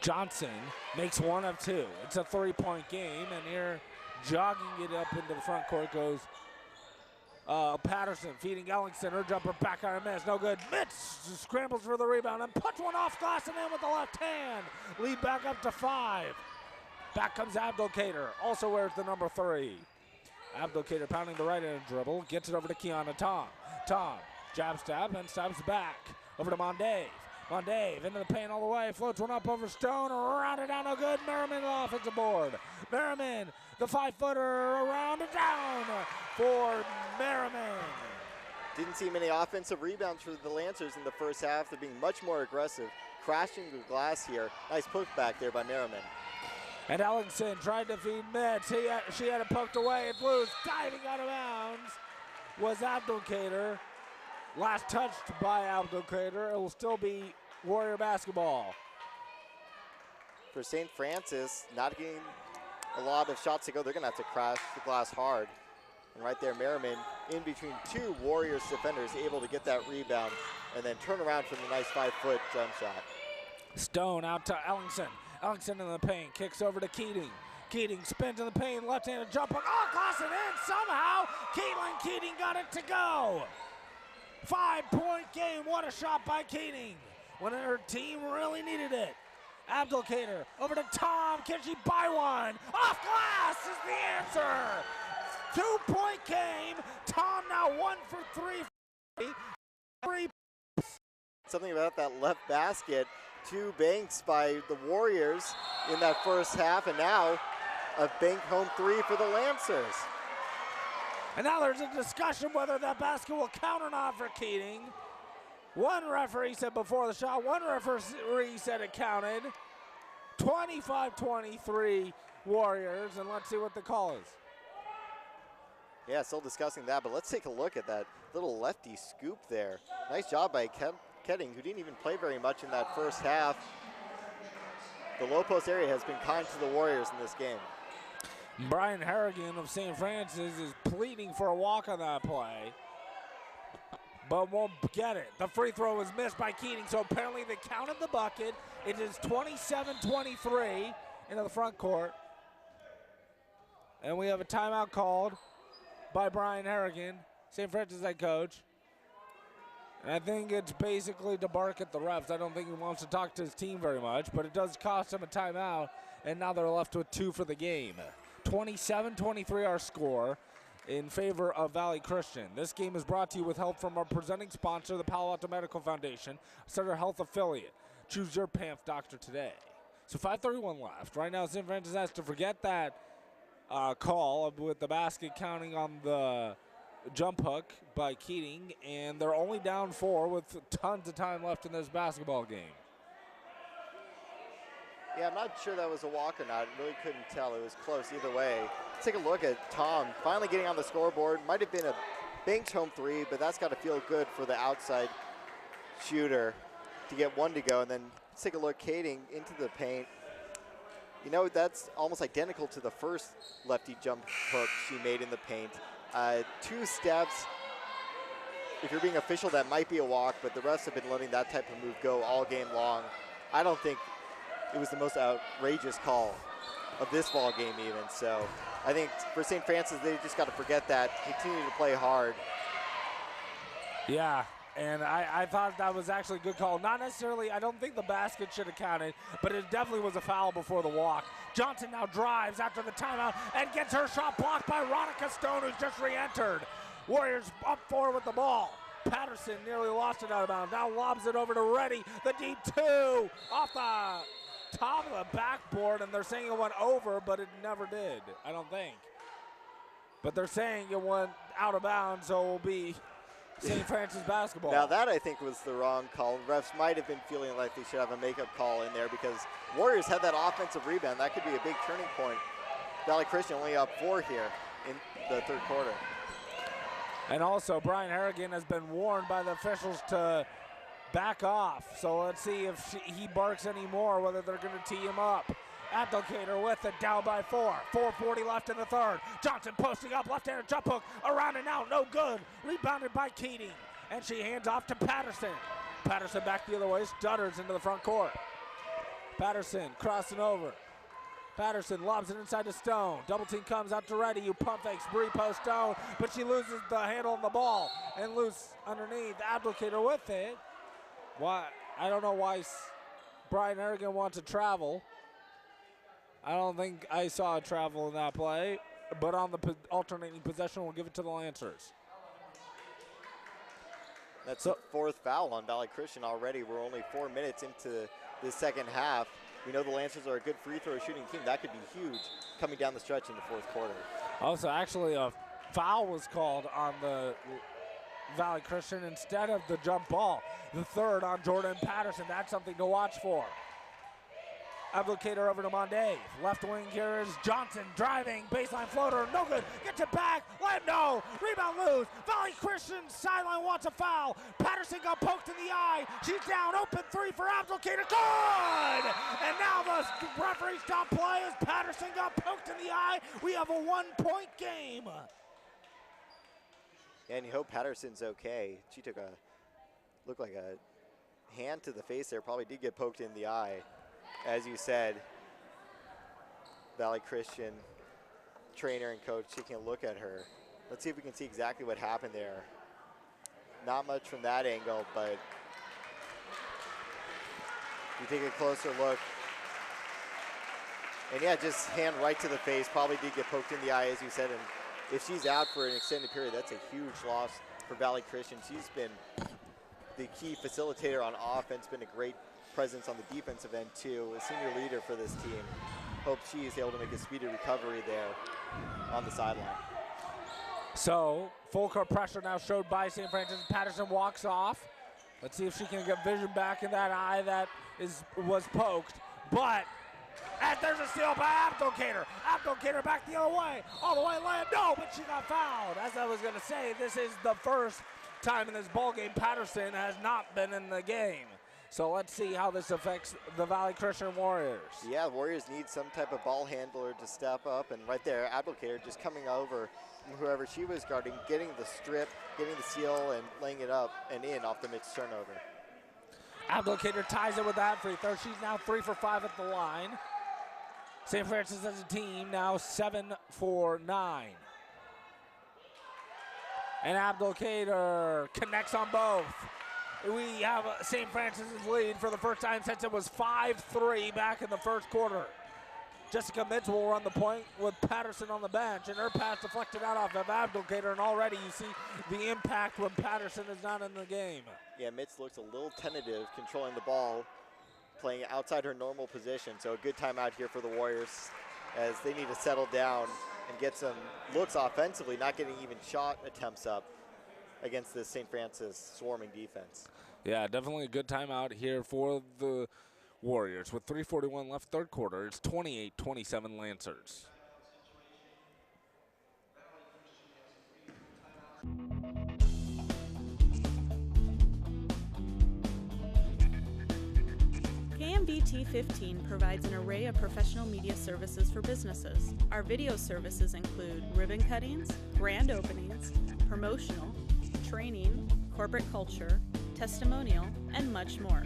Johnson makes 1 of 2. It's a 3-point game, and here jogging it up into the front court goes Patterson, feeding Ellingson. Her jumper back on a miss. No good. Mitch scrambles for the rebound and puts one off glass and in with the left hand. Lead back up to 5. Back comes Abdelkader. Also wears the number 3. Abdelkader pounding the right-hand dribble. Gets it over to Kiana Tom. Tom, jab stab and stabs back. Over to Mondave. Mondave into the paint all the way. Floats one up over Stone. Around it down. No good. Merriman the offensive board. Merriman, the 5-footer, around and down for Merriman. Didn't see many offensive rebounds for the Lancers in the first half. They're being much more aggressive. Crashing the glass here. Nice putback there by Merriman. And Ellingson tried to feed Mitch. She had it poked away. It's loose. Diving out of bounds was Abdelkader. Last touched by Abdelkader. It will still be Warrior basketball. For St. Francis, not getting a lot of shots to go. They're going to have to crash the glass hard. And right there, Merriman in between 2 Warriors defenders, able to get that rebound and then turn around for the nice 5-foot jump shot. Stone out to Ellingson. Ellingson in the paint, kicks over to Keating. Keating spins in the paint, left-handed jumper. Oh, glass it in somehow. Caitlin Keating got it to go. 5-point game. What a shot by Keating when her team really needed it. Abdelkader over to Tom. Can she buy one? Off glass is the answer. 2-point game. Tom now 1 for 3. Something about that left basket. 2 banks by the Warriors in that first half, and now a bank home 3 for the Lancers. And now there's a discussion whether that basket will count or not for Keating. One referee said before the shot, one referee said it counted. 25-23 Warriors, and let's see what the call is. Yeah, still discussing that, but let's take a look at that little lefty scoop there. Nice job by Ketting, who didn't even play very much in that first half. The low post area has been kind to the Warriors in this game. Brian Harrigan of St. Francis is pleading for a walk on that play, but won't get it. The free throw was missed by Keating, so apparently they counted the bucket. It is 27-23 into the front court. And we have a timeout called by Brian Harrigan, St. Francis head coach. And I think it's basically to bark at the refs. I don't think he wants to talk to his team very much, but it does cost him a timeout, and now they're left with 2 for the game. 27-23 our score in favor of Valley Christian. This game is brought to you with help from our presenting sponsor, the Palo Alto Medical Foundation, a Sutter Health affiliate. Choose your PAMF doctor today. So 5:31 left. Right now, St. Francis has to forget that call with the basket counting on the jump hook by Keating, and they're only down 4 with tons of time left in this basketball game. Yeah, I'm not sure that was a walk or not. Really couldn't tell. It was close either way. Let's take a look at Tom finally getting on the scoreboard. Might have been a banked home 3, but that's got to feel good for the outside shooter to get 1 to go. And then let's take a look, Keating into the paint. You know, that's almost identical to the first lefty jump hook she made in the paint. 2 steps. If you're being official, that might be a walk, but the refs have been letting that type of move go all game long. I don't think it was the most outrageous call of this ball game even. So I think for St. Francis, they just got to forget that, continue to play hard. Yeah, and I thought that was actually a good call. Not necessarily, I don't think the basket should have counted, but it definitely was a foul before the walk. Johnson now drives after the timeout and gets her shot blocked by Ronica Stone, who's just re-entered. Warriors up 4 with the ball. Patterson nearly lost it out of bounds. Now lobs it over to Reddy. The deep 2 off the top of the backboard, and they're saying it went over, but it never did, I don't think. But they're saying it went out of bounds, so it will be St. Francis basketball. Now that I think was the wrong call. Refs might have been feeling like they should have a makeup call in there because Warriors had that offensive rebound. That could be a big turning point. Valley Christian only up 4 here in the third quarter. And also, Brian Harrigan has been warned by the officials to back off. So let's see if he barks anymore, whether they're going to tee him up. Abdelkader with it, down by 4. 4:40 left in the third. Johnson posting up, left-handed jump hook, around and out, no good. Rebounded by Keating, and she hands off to Patterson. Patterson back the other way, stutters into the front court. Patterson crossing over. Patterson lobs it inside to Stone. Double team comes out to Reddy. You pump fakes, Bree post Stone, but she loses the handle on the ball and loose underneath. Abdelkader with it. Why? I don't know why Brian Errigan wants to travel. I don't think I saw a travel in that play, but on the alternating possession, we'll give it to the Lancers. That's the fourth foul on Valley Christian already. We're only 4 minutes into the second half. We know the Lancers are a good free throw shooting team. That could be huge coming down the stretch in the fourth quarter. Also, actually, a foul was called on the Valley Christian instead of the jump ball. The third on Jordan Patterson. That's something to watch for. Abdelkader over to Monday. Left wing here is Johnson driving. Baseline floater. No good. Gets it back. Let him know. Rebound loose. Valley Christian sideline wants a foul. Patterson got poked in the eye. She's down. Open three for Abdelkader. Good! And now the referee stopped play as Patterson got poked in the eye. We have a 1-point game. And you hope Patterson's okay. She took looked like a hand to the face there. Probably did get poked in the eye. As you said, Valley Christian trainer and coach taking a look at her. Let's see if we can see exactly what happened there. Not much from that angle, but you take a closer look. And yeah, just hand right to the face. Probably did get poked in the eye, as you said. And if she's out for an extended period, that's a huge loss for Valley Christian. She's been the key facilitator on offense, been a great presence on the defensive end too, a senior leader for this team. Hope she is able to make a speedy recovery there on the sideline. So full court pressure now showed by St. Francis. Patterson walks off. Let's see if she can get vision back in that eye that was poked. But there's a steal by Abdelkader. Abdelkader back the other way. All the way layup. No, but she got fouled. As I was going to say, this is the first time in this ball game Patterson has not been in the game. So let's see how this affects the Valley Christian Warriors. Yeah, the Warriors need some type of ball handler to step up. And right there, Abdelkader just coming over from whoever she was guarding, getting the strip, getting the steal, and laying it up and in off the mixed turnover. Abdelkader ties it with that free throw. She's now 3 for 5 at the line. St. Francis as a team now 7 for 9. And Abdelkader connects on both. We have St. Francis' lead for the first time since it was 5-3 back in the first quarter. Jessica Mitz will run the point with Patterson on the bench, and her pass deflected out off of Abdelkader, and already you see the impact when Patterson is not in the game. Yeah, Mitz looks a little tentative controlling the ball, playing outside her normal position, so a good timeout here for the Warriors as they need to settle down and get some looks offensively, not getting even shot attempts up against this St. Francis swarming defense. Yeah, definitely a good timeout here for the Warriors. With 3:41 left third quarter, it's 28-27 Lancers. KMVT15 provides an array of professional media services for businesses. Our video services include ribbon cuttings, grand openings, promotional, training, corporate culture, testimonial, and much more.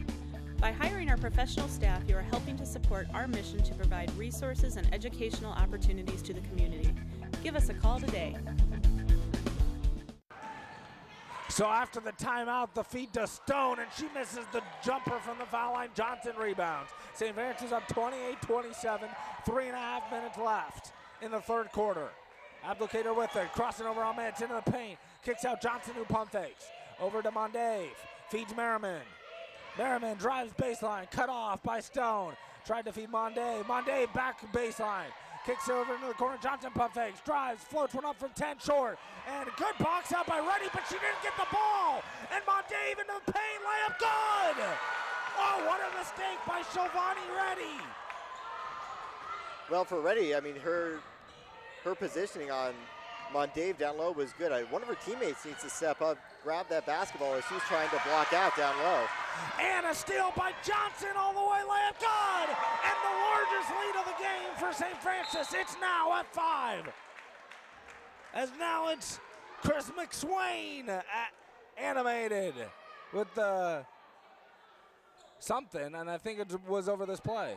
By hiring our professional staff, you are helping to support our mission to provide resources and educational opportunities to the community. Give us a call today. So after the timeout, the feed to Stone, and she misses the jumper from the foul line. Johnson rebounds. St. Francis up 28-27, 3.5 minutes left in the third quarter. Abdelkader with it, crossing over on Mitz into the paint. Kicks out Johnson, who pump fakes. Over to Mondave, feeds Merriman. Merriman drives baseline, cut off by Stone. Tried to feed Mondave. Mondave back baseline. Kicks it over into the corner. Johnson pump fakes, drives, floats one up from 10 short. And a good box out by Reddy, but she didn't get the ball. And Mondave into the paint, layup good. Oh, what a mistake by Shovani Reddy. Well, for Reddy, I mean, her positioning on Mondave down low was good. One of her teammates needs to step up, grab that basketball as she's trying to block out down low. And a steal by Johnson all the way, layup good! And the largest lead of the for St. Francis. It's now at 5. As now it's Chris McSwain animated with the something, and I think it was over this play.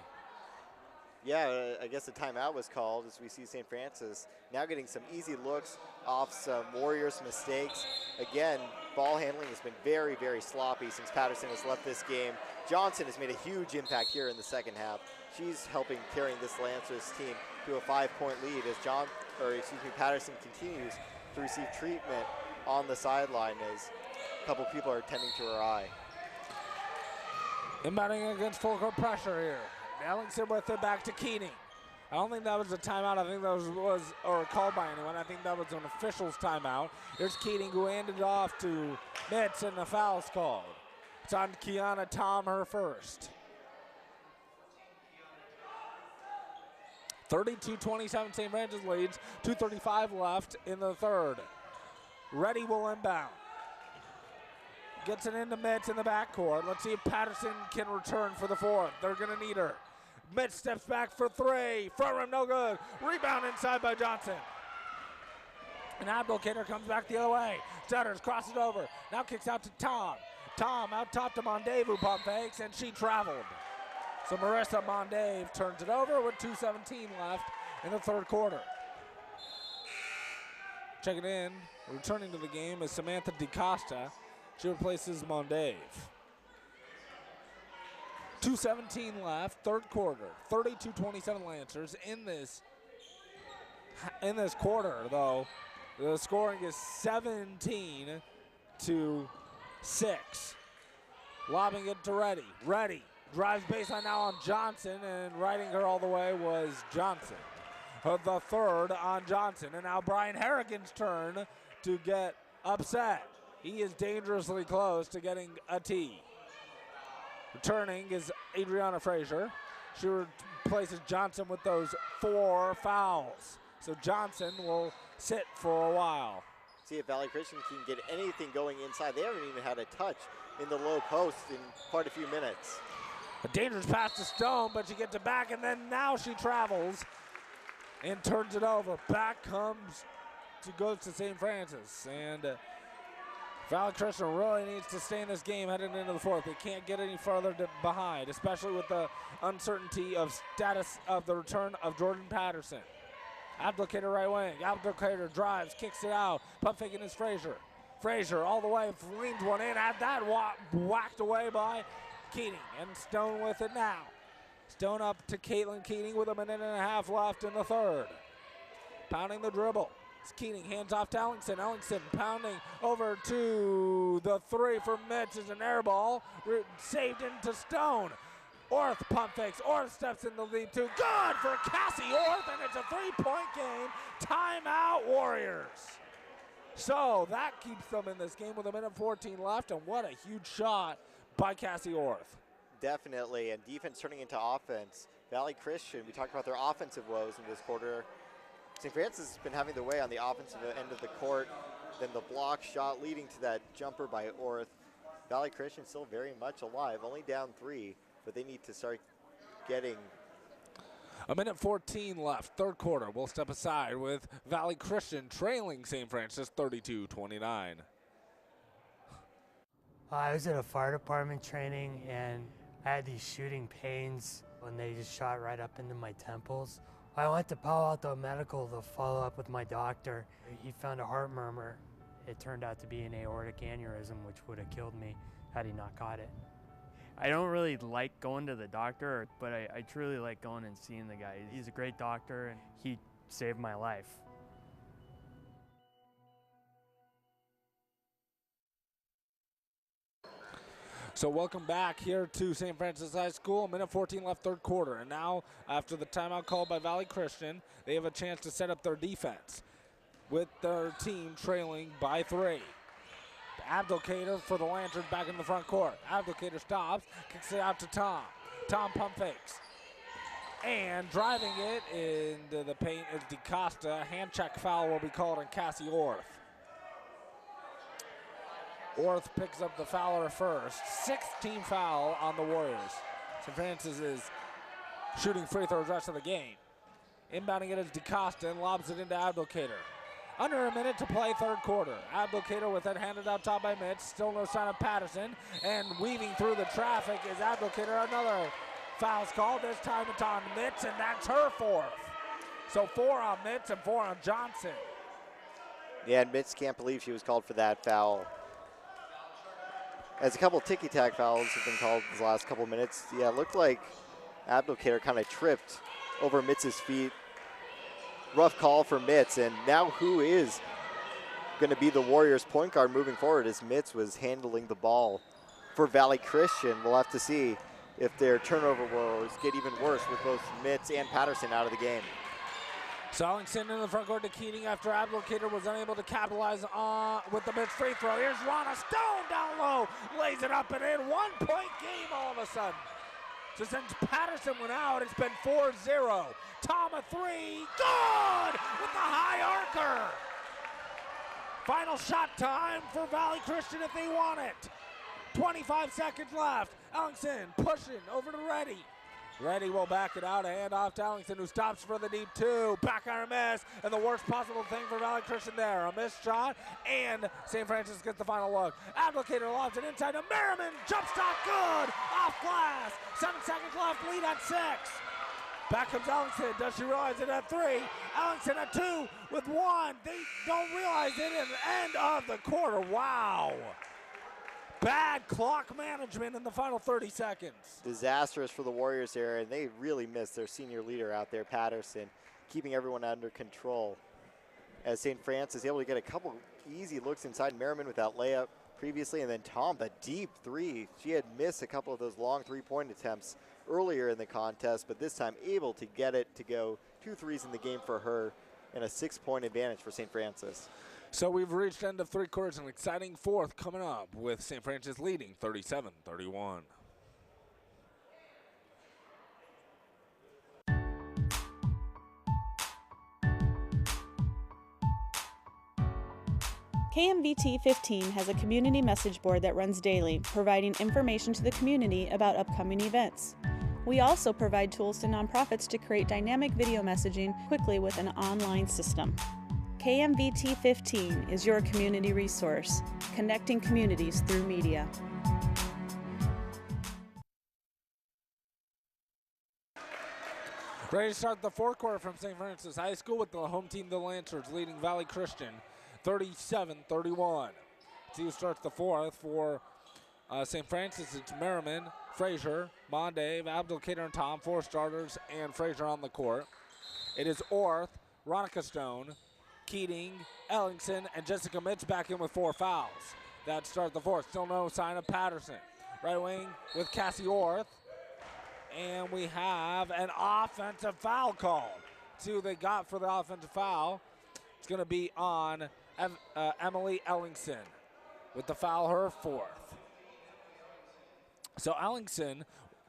Yeah, I guess a timeout was called as we see St. Francis now getting some easy looks off some Warriors mistakes. Again, ball handling has been very, very sloppy since Patterson has left this game. Johnson has made a huge impact here in the second half. She's helping carrying this Lancers team to a 5-point lead as Patterson continues to receive treatment on the sideline as a couple people are tending to her eye. Inbounding against full court pressure here. Ellingson with it back to Keating. I don't think that was a timeout. I think that was or called by anyone. I think that was an official's timeout. Here's Keating who handed it off to Mitz and the foul's called. It's on Kiana Tom, her first. 32-27 St. Francis leads. 2:35 left in the third. Reddy will inbound. Gets it into Mitz in the backcourt. Let's see if Patterson can return for the fourth. They're going to need her. Mitz steps back for 3. Front rim, no good. Rebound inside by Johnson. And Abdelkader comes back the other way. Stutters, crosses over. Now kicks out to Tom. Tom out top to Mondave, who pump fakes, and she traveled. So Marissa Mondave turns it over with 2:17 left in the third quarter. Checking in, returning to the game is Samantha DeCosta. She replaces Mondave. 2:17 left, third quarter. 32-27 Lancers. In this quarter, though, the scoring is 17-6. Lobbing it to Reddy. Reddy drives baseline now on Johnson, and riding her all the way was Johnson. The third on Johnson. And now Brian Harrigan's turn to get upset. He is dangerously close to getting a T. Returning is Adriana Frazier. She replaces Johnson with those 4 fouls. So Johnson will sit for a while. See if Valley Christian can get anything going inside. They haven't even had a touch in the low post in quite a few minutes. A dangerous pass to Stone, but she gets it back, and then now she travels and turns it over. Back goes to St. Francis. And Valley Christian really needs to stay in this game heading into the fourth. They can't get any further behind, especially with the uncertainty of status of the return of Jordan Patterson. Abdelkader right wing. Abdelkader drives, kicks it out. Pump faking is Frazier. Frazier all the way, leans one in, had that whacked away by Keating. And Stone with it now. Stone up to Caitlin Keating with 1.5 minutes left in the third. Pounding the dribble. It's Keating, hands off to Ellingson. Ellingson pounding over to the 3 for Mitch is an air ball. Saved into Stone. Orth pump fakes. Orth steps in the lead too. Good for Cassie Orth, and it's a 3-point game. Timeout Warriors. So that keeps them in this game with 1:14 left, and what a huge shot by Cassie Orth. Definitely, and defense turning into offense. Valley Christian, we talked about their offensive woes in this quarter. St. Francis has been having their way on the offensive end of the court. Then the block shot leading to that jumper by Orth. Valley Christian still very much alive, only down 3, but they need to start getting. 1:14 left, third quarter. We'll step aside with Valley Christian trailing St. Francis 32-29. I was at a fire department training, and I had these shooting pains when they just shot right up into my temples. I went to Palo Alto Medical to follow up with my doctor. He found a heart murmur. It turned out to be an aortic aneurysm, which would have killed me had he not caught it. I don't really like going to the doctor, but I truly like going and seeing the guy. He's a great doctor, and he saved my life. So welcome back here to St. Francis High School. 1:14 left, third quarter. And now, after the timeout called by Valley Christian, they have a chance to set up their defense with their team trailing by 3. Abdelkader for the Lanterns back in the front court. Abdelkader stops, kicks it out to Tom. Tom pump fakes. And driving it into the paint is DeCosta. Hand check foul will be called on Cassie Orth. Orth picks up the fouler first. 16 foul on the Warriors. St. Francis is shooting free throws the rest of the game. Inbounding it is DeCosta and lobs it into Abdelkader. Under a minute to play, third quarter. Abdelkader with it handed out top by Mitz. Still no sign of Patterson. And weaving through the traffic is Abdelkader. Another foul's called. This time it's on Mitz, and that's her fourth. So 4 on Mitz and 4 on Johnson. Yeah, and Mitz can't believe she was called for that foul. As a couple ticky-tack fouls have been called these last couple minutes, yeah, it looked like Abdelkader kind of tripped over Mitz's feet. Rough call for Mitz, and now who is going to be the Warriors' point guard moving forward as Mitz was handling the ball for Valley Christian. We'll have to see if their turnover woes get even worse with both Mitz and Patterson out of the game. Ellingson in the front court to Keating after Abdelkader was unable to capitalize on with the Mitz free throw. Here's Rana Stone down low, lays it up and in. 1 point game all of a sudden. So since Patterson went out, it's been 4-0. Tom a 3, good with the high arcer. Final shot time for Valley Christian if they want it. 25 seconds left. Ellingson pushing over to Reddy. Reddy will back it out, a hand off to Ellingson, who stops for the deep 2. Back iron miss, and the worst possible thing for Valley Christian there. A missed shot, and St. Francis gets the final look. Applicator lobs it inside to Merriman. Jump stop, good, off glass. 7 seconds left, lead at 6. Back comes Ellingson. Does she realize it at 3? Ellingson at 2 with 1. They don't realize it at the end of the quarter. Wow. Bad clock management in the final 30 seconds. Disastrous for the Warriors here, and they really missed their senior leader out there, Patterson, keeping everyone under control. As St. Francis is able to get a couple easy looks inside Merriman with that layup previously, and then Tom, the deep 3. She had missed a couple of those long 3-point attempts earlier in the contest, but this time able to get it to go 2 threes in the game for her, and a 6-point advantage for St. Francis. So we've reached end of 3 quarters, an exciting fourth coming up with St. Francis leading 37-31. KMVT15 has a community message board that runs daily, providing information to the community about upcoming events. We also provide tools to nonprofits to create dynamic video messaging quickly with an online system. KMVT15 is your community resource, connecting communities through media. Ready to start the fourth quarter from St. Francis High School with the home team, the Lancers, leading Valley Christian 37-31. See who starts the fourth for St. Francis. It's Merriman, Frazier, Mondave, Abdelkader, and Tom, 4 starters, and Frazier on the court. It is Orth, Ronica Stone, Keating, Ellingson, and Jessica Mitz back in with 4 fouls. That starts the fourth. Still no sign of Patterson. Right wing with Cassie Orth. And we have an offensive foul called. See who they got for the offensive foul. It's going to be on Emily Ellingson with the foul, her 4th. So Ellingson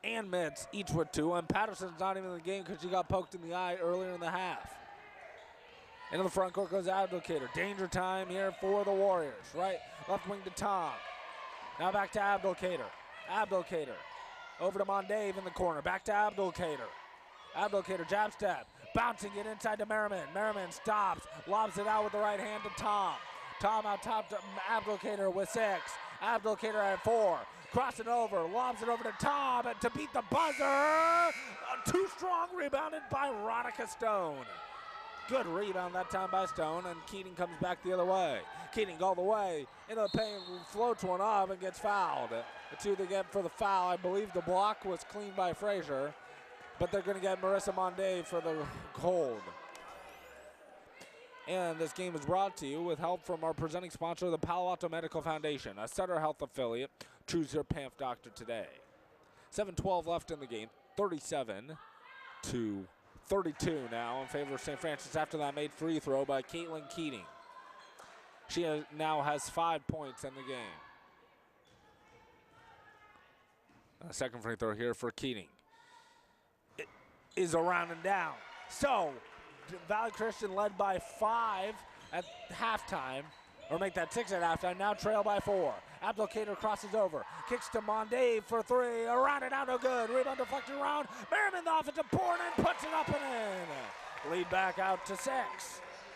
and Mitz each with 2, and Patterson's not even in the game because she got poked in the eye earlier in the half. Into the front court goes Abdelkader. Danger time here for the Warriors. Right, left wing to Tom. Now back to Abdelkader. Abdelkader over to Mondave in the corner. Back to Abdelkader. Abdelkader jab step. Bouncing it inside to Merriman. Merriman stops. Lobs it out with the right hand to Tom. Tom out top to Abdelkader with 6. Abdelkader at 4. Crossing over. Lobs it over to Tom. And to beat the buzzer. Too strong. Rebounded by Ronica Stone. Good rebound that time by Stone, and Keating comes back the other way. Keating all the way into the paint, floats one up and gets fouled. The 2 they get for the foul. I believe the block was cleaned by Frazier, but they're going to get Marissa Mondave for the hold. And this game is brought to you with help from our presenting sponsor, the Palo Alto Medical Foundation, a Sutter Health affiliate. Choose your PAMF doctor today. 7:12 left in the game, 37-32 now in favor of St. Francis after that made free throw by Caitlin Keating. She now has 5 points in the game. A second free throw here for Keating. It is around and down. So, Valley Christian led by 5 at halftime, or make that 6 at halftime, now trail by 4. Abdelkader crosses over, kicks to Mondave for 3, around and out, no good. Rebound deflected around. Merriman, the offensive board, and puts it up and in. Lead back out to 6.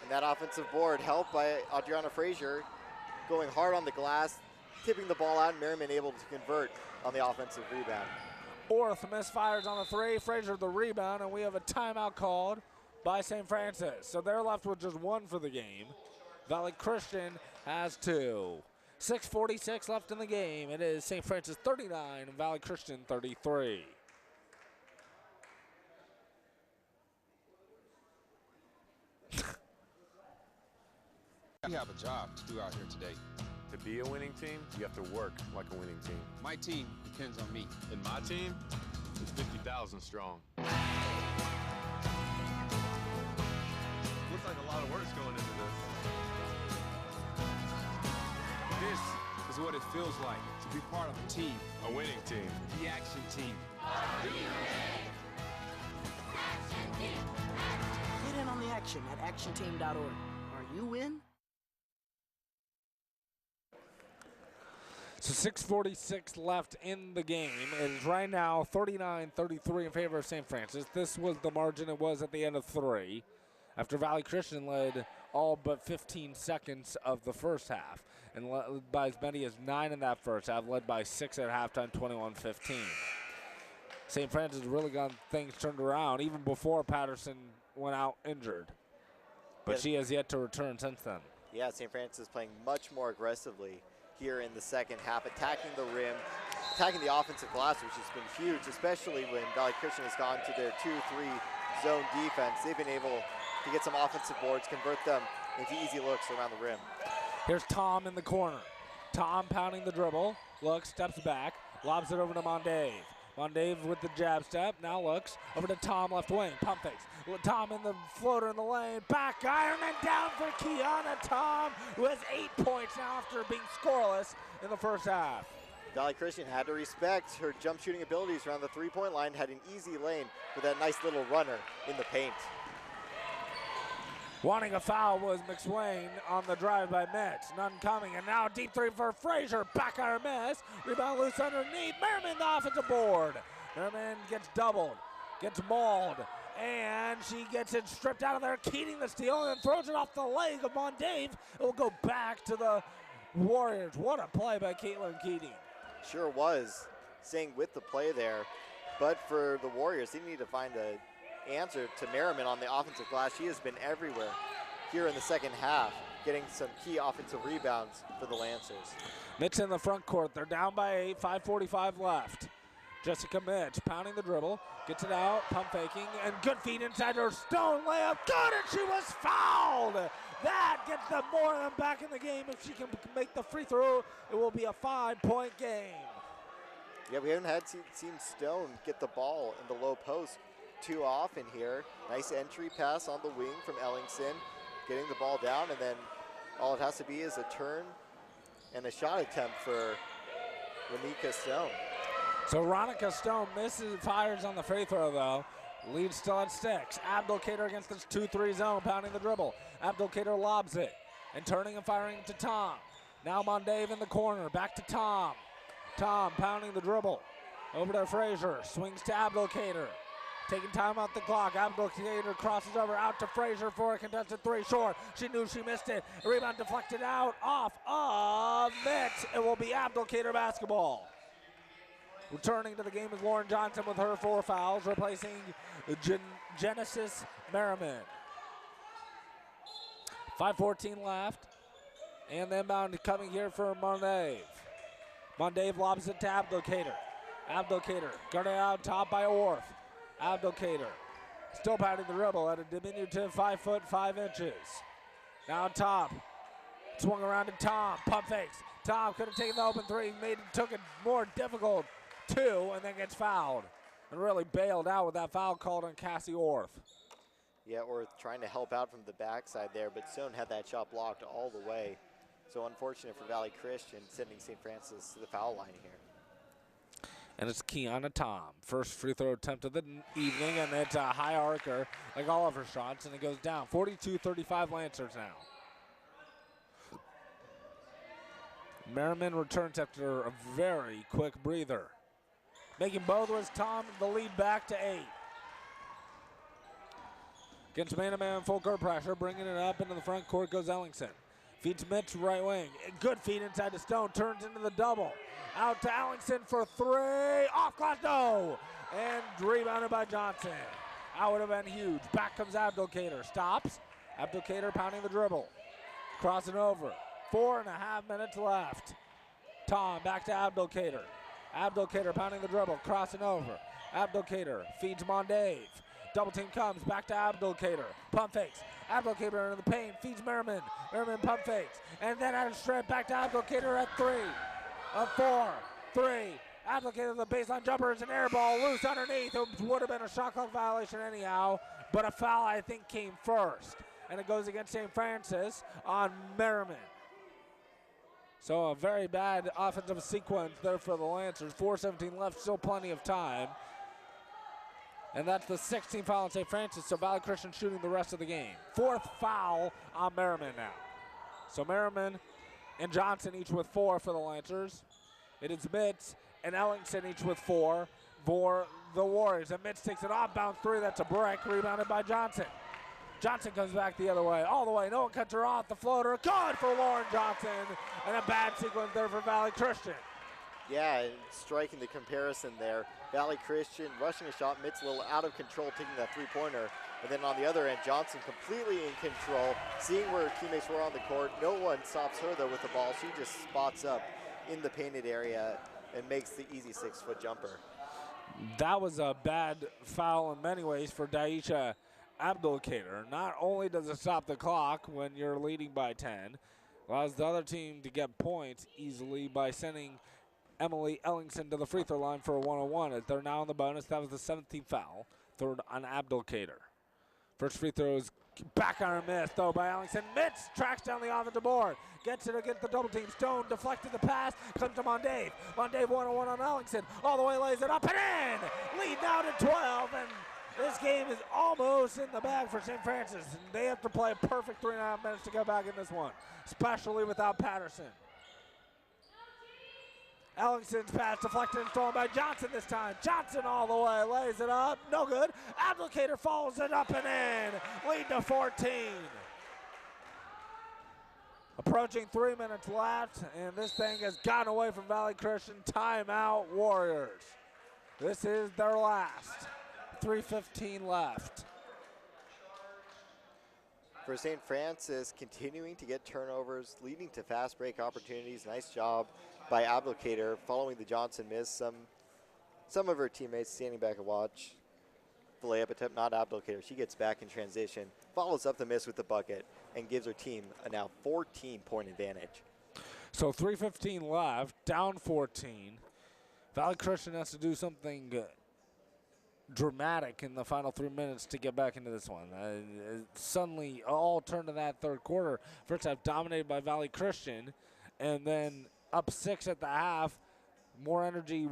And that offensive board helped by Adriana Frazier going hard on the glass, tipping the ball out, and Merriman able to convert on the offensive rebound. Orth misfires on the 3. Frazier the rebound, and we have a timeout called by St. Francis. So they're left with just 1 for the game. Valley Christian has 2. 6:46 left in the game. It is St. Francis 39 and Valley Christian 33. We have a job to do out here today. To be a winning team, you have to work like a winning team. My team depends on me. And my team is 50,000 strong. Looks like a lot of work's going into this. This is what it feels like to be part of a team. A winning team. The Action Team. Get in on the action at actionteam.org. Are you in? So 6:46 left in the game. It is right now 39-33 in favor of St. Francis. This was the margin it was at the end of 3, after Valley Christian led all but 15 seconds of the first half, and led by as many as 9 in that first half, led by 6 at halftime, 21-15. St. Francis really got things turned around even before Patterson went out injured, but she has yet to return since then. Yeah, St. Francis playing much more aggressively here in the second half, attacking the rim, attacking the offensive glass, which has been huge, especially when Valley Christian has gone to their 2-3 zone defense. They've been able to get some offensive boards, convert them into easy looks around the rim. Here's Tom in the corner. Tom pounding the dribble, looks, steps back, lobs it over to Mondave. Mondave with the jab step, now looks over to Tom left wing, pump fakes. Tom in the floater in the lane, back iron and down for Kiana Tom, who has 8 points now after being scoreless in the first half. Valley Christian had to respect her jump shooting abilities around the 3-point line, had an easy lane with that nice little runner in the paint. Wanting a foul was McSwain on the drive by Mitch. None coming, and now deep 3 for Frazier. Back iron miss. Rebound loose underneath. Merriman the offensive board. Merriman gets doubled, gets mauled, and she gets it stripped out of there. Keating the steal and throws it off the leg of Mondave. It will go back to the Warriors. What a play by Caitlin Keating. Sure was, staying with the play there. But for the Warriors, they need to find a answer to Merriman on the offensive glass. She has been everywhere here in the second half, getting some key offensive rebounds for the Lancers. Mitch in the front court. They're down by 8, 5:45 left. Jessica Mitch pounding the dribble, gets it out, pump faking, and good feed inside her Stone layup. Good, and she was fouled. That gets them more than back in the game. If she can make the free throw, it will be a 5-point game. Yeah, we haven't seen Stone get the ball in the low post too often here. Nice entry pass on the wing from Ellingson, getting the ball down, and then all it has to be is a turn and a shot attempt for Renika Stone. So Ronica Stone fires on the free throw though. Lead still at 6. Abdelkader against this 2-3 zone, pounding the dribble. Abdelkader lobs it, and turning and firing to Tom. Now Mondave in the corner, back to Tom. Tom pounding the dribble, over to Frazier, swings to Abdelkader. Taking time off the clock, Abdelkader crosses over out to Frazier for a contested 3, short. She knew she missed it. A rebound deflected out, off of Mitch. It will be Abdelkader basketball. Returning to the game is Lauren Johnson with her 4 fouls, replacing Genesis Merriman. 5:14 left, and the inbound coming here for Mondave. Mondave lobs it to Abdelkader. Abdelkader guarded out top by Orth. Abdelkader still pounding the dribble at a diminutive 5'5". Now top, swung around to Tom, pump fakes. Tom could have taken the open 3, took it more difficult 2, and then gets fouled. And really bailed out with that foul called on Cassie Orth. Yeah, Orth trying to help out from the backside there, but Stone had that shot blocked all the way. So unfortunate for Valley Christian, sending St. Francis to the foul line here. And it's Kiana Tom. First free throw attempt of the evening, and it's a high arcer like all of her shots, and it goes down. 42-35 Lancers now. Merriman returns after a very quick breather. Making both was Tom, the lead back to 8. Against man-to-man full court pressure, bringing it up into the front court goes Ellingson. Feeds Mitch right wing. Good feed inside to Stone. Turns into the double. Out to Ellingson for three. Off glass, no. And rebounded by Johnson. That would have been huge. Back comes Abdelkader. Stops. Abdelkader pounding the dribble. Crossing over. 4.5 minutes left. Tom back to Abdelkader. Abdelkader pounding the dribble. Crossing over. Abdelkader feeds Mondave. Double team comes, back to Abdelkader. Pump fakes. Abdelkader into the paint, feeds Merriman. Merriman pump fakes. And then out of straight, back to Abdelkader at 3. A 4, 3. Abdelkader the baseline jumper is an air ball loose underneath. It would have been a shot clock violation anyhow, but a foul I think came first. And it goes against St. Francis on Merriman. So a very bad offensive sequence there for the Lancers. 4:17 left, still plenty of time. And that's the 16th foul on St. Francis, so Valley Christian shooting the rest of the game. 4th foul on Merriman now. So Merriman and Johnson each with 4 for the Lancers. It is Mitz and Ellingson each with 4 for the Warriors. And Mitz takes an off-bounce 3, that's a break, rebounded by Johnson. Johnson comes back the other way, all the way. No one cuts her off, the floater, good for Lauren Johnson. And a bad sequence there for Valley Christian. Yeah, and striking the comparison there. Valley Christian rushing a shot, Mitz a little out of control, taking that three-pointer. And then on the other end, Johnson completely in control, seeing where her teammates were on the court. No one stops her, though, with the ball. She just spots up in the painted area and makes the easy 6-foot jumper. That was a bad foul in many ways for Daisha Abdelkader. Not only does it stop the clock when you're leading by 10, allows the other team to get points easily by sending Emily Ellingson to the free throw line for a 1-on-1. They're now in the bonus. That was the 17th foul, 3rd on Abdelkader. First free throw is back on a miss, though, by Ellingson. Mitz tracks down the offensive board. Gets it against the double team. Stone deflected the pass. Comes to Mondave. Mondave 1-on-1 on Ellingson. All the way lays it up and in. Lead now to 12. And this game is almost in the bag for St. Francis. And they have to play a perfect 3.5 minutes to get back in this one, especially without Patterson. Ellingson's pass deflected and stolen by Johnson this time. Johnson all the way, lays it up, no good. Abdelkader follows it up and in, lead to 14. Approaching 3 minutes left, and this thing has gotten away from Valley Christian. Timeout, Warriors. This is their last. 3:15 left. For St. Francis, continuing to get turnovers, leading to fast break opportunities. Nice job by Abdelkader following the Johnson miss. Some of her teammates standing back and watch. The layup attempt, not Abdelkader. She gets back in transition, follows up the miss with the bucket, and gives her team a now 14-point advantage. So 3:15 left, down 14. Valley Christian has to do something dramatic in the final 3 minutes to get back into this one. Suddenly, all turned to that third quarter. First half dominated by Valley Christian, and then up 6 at the half. More energy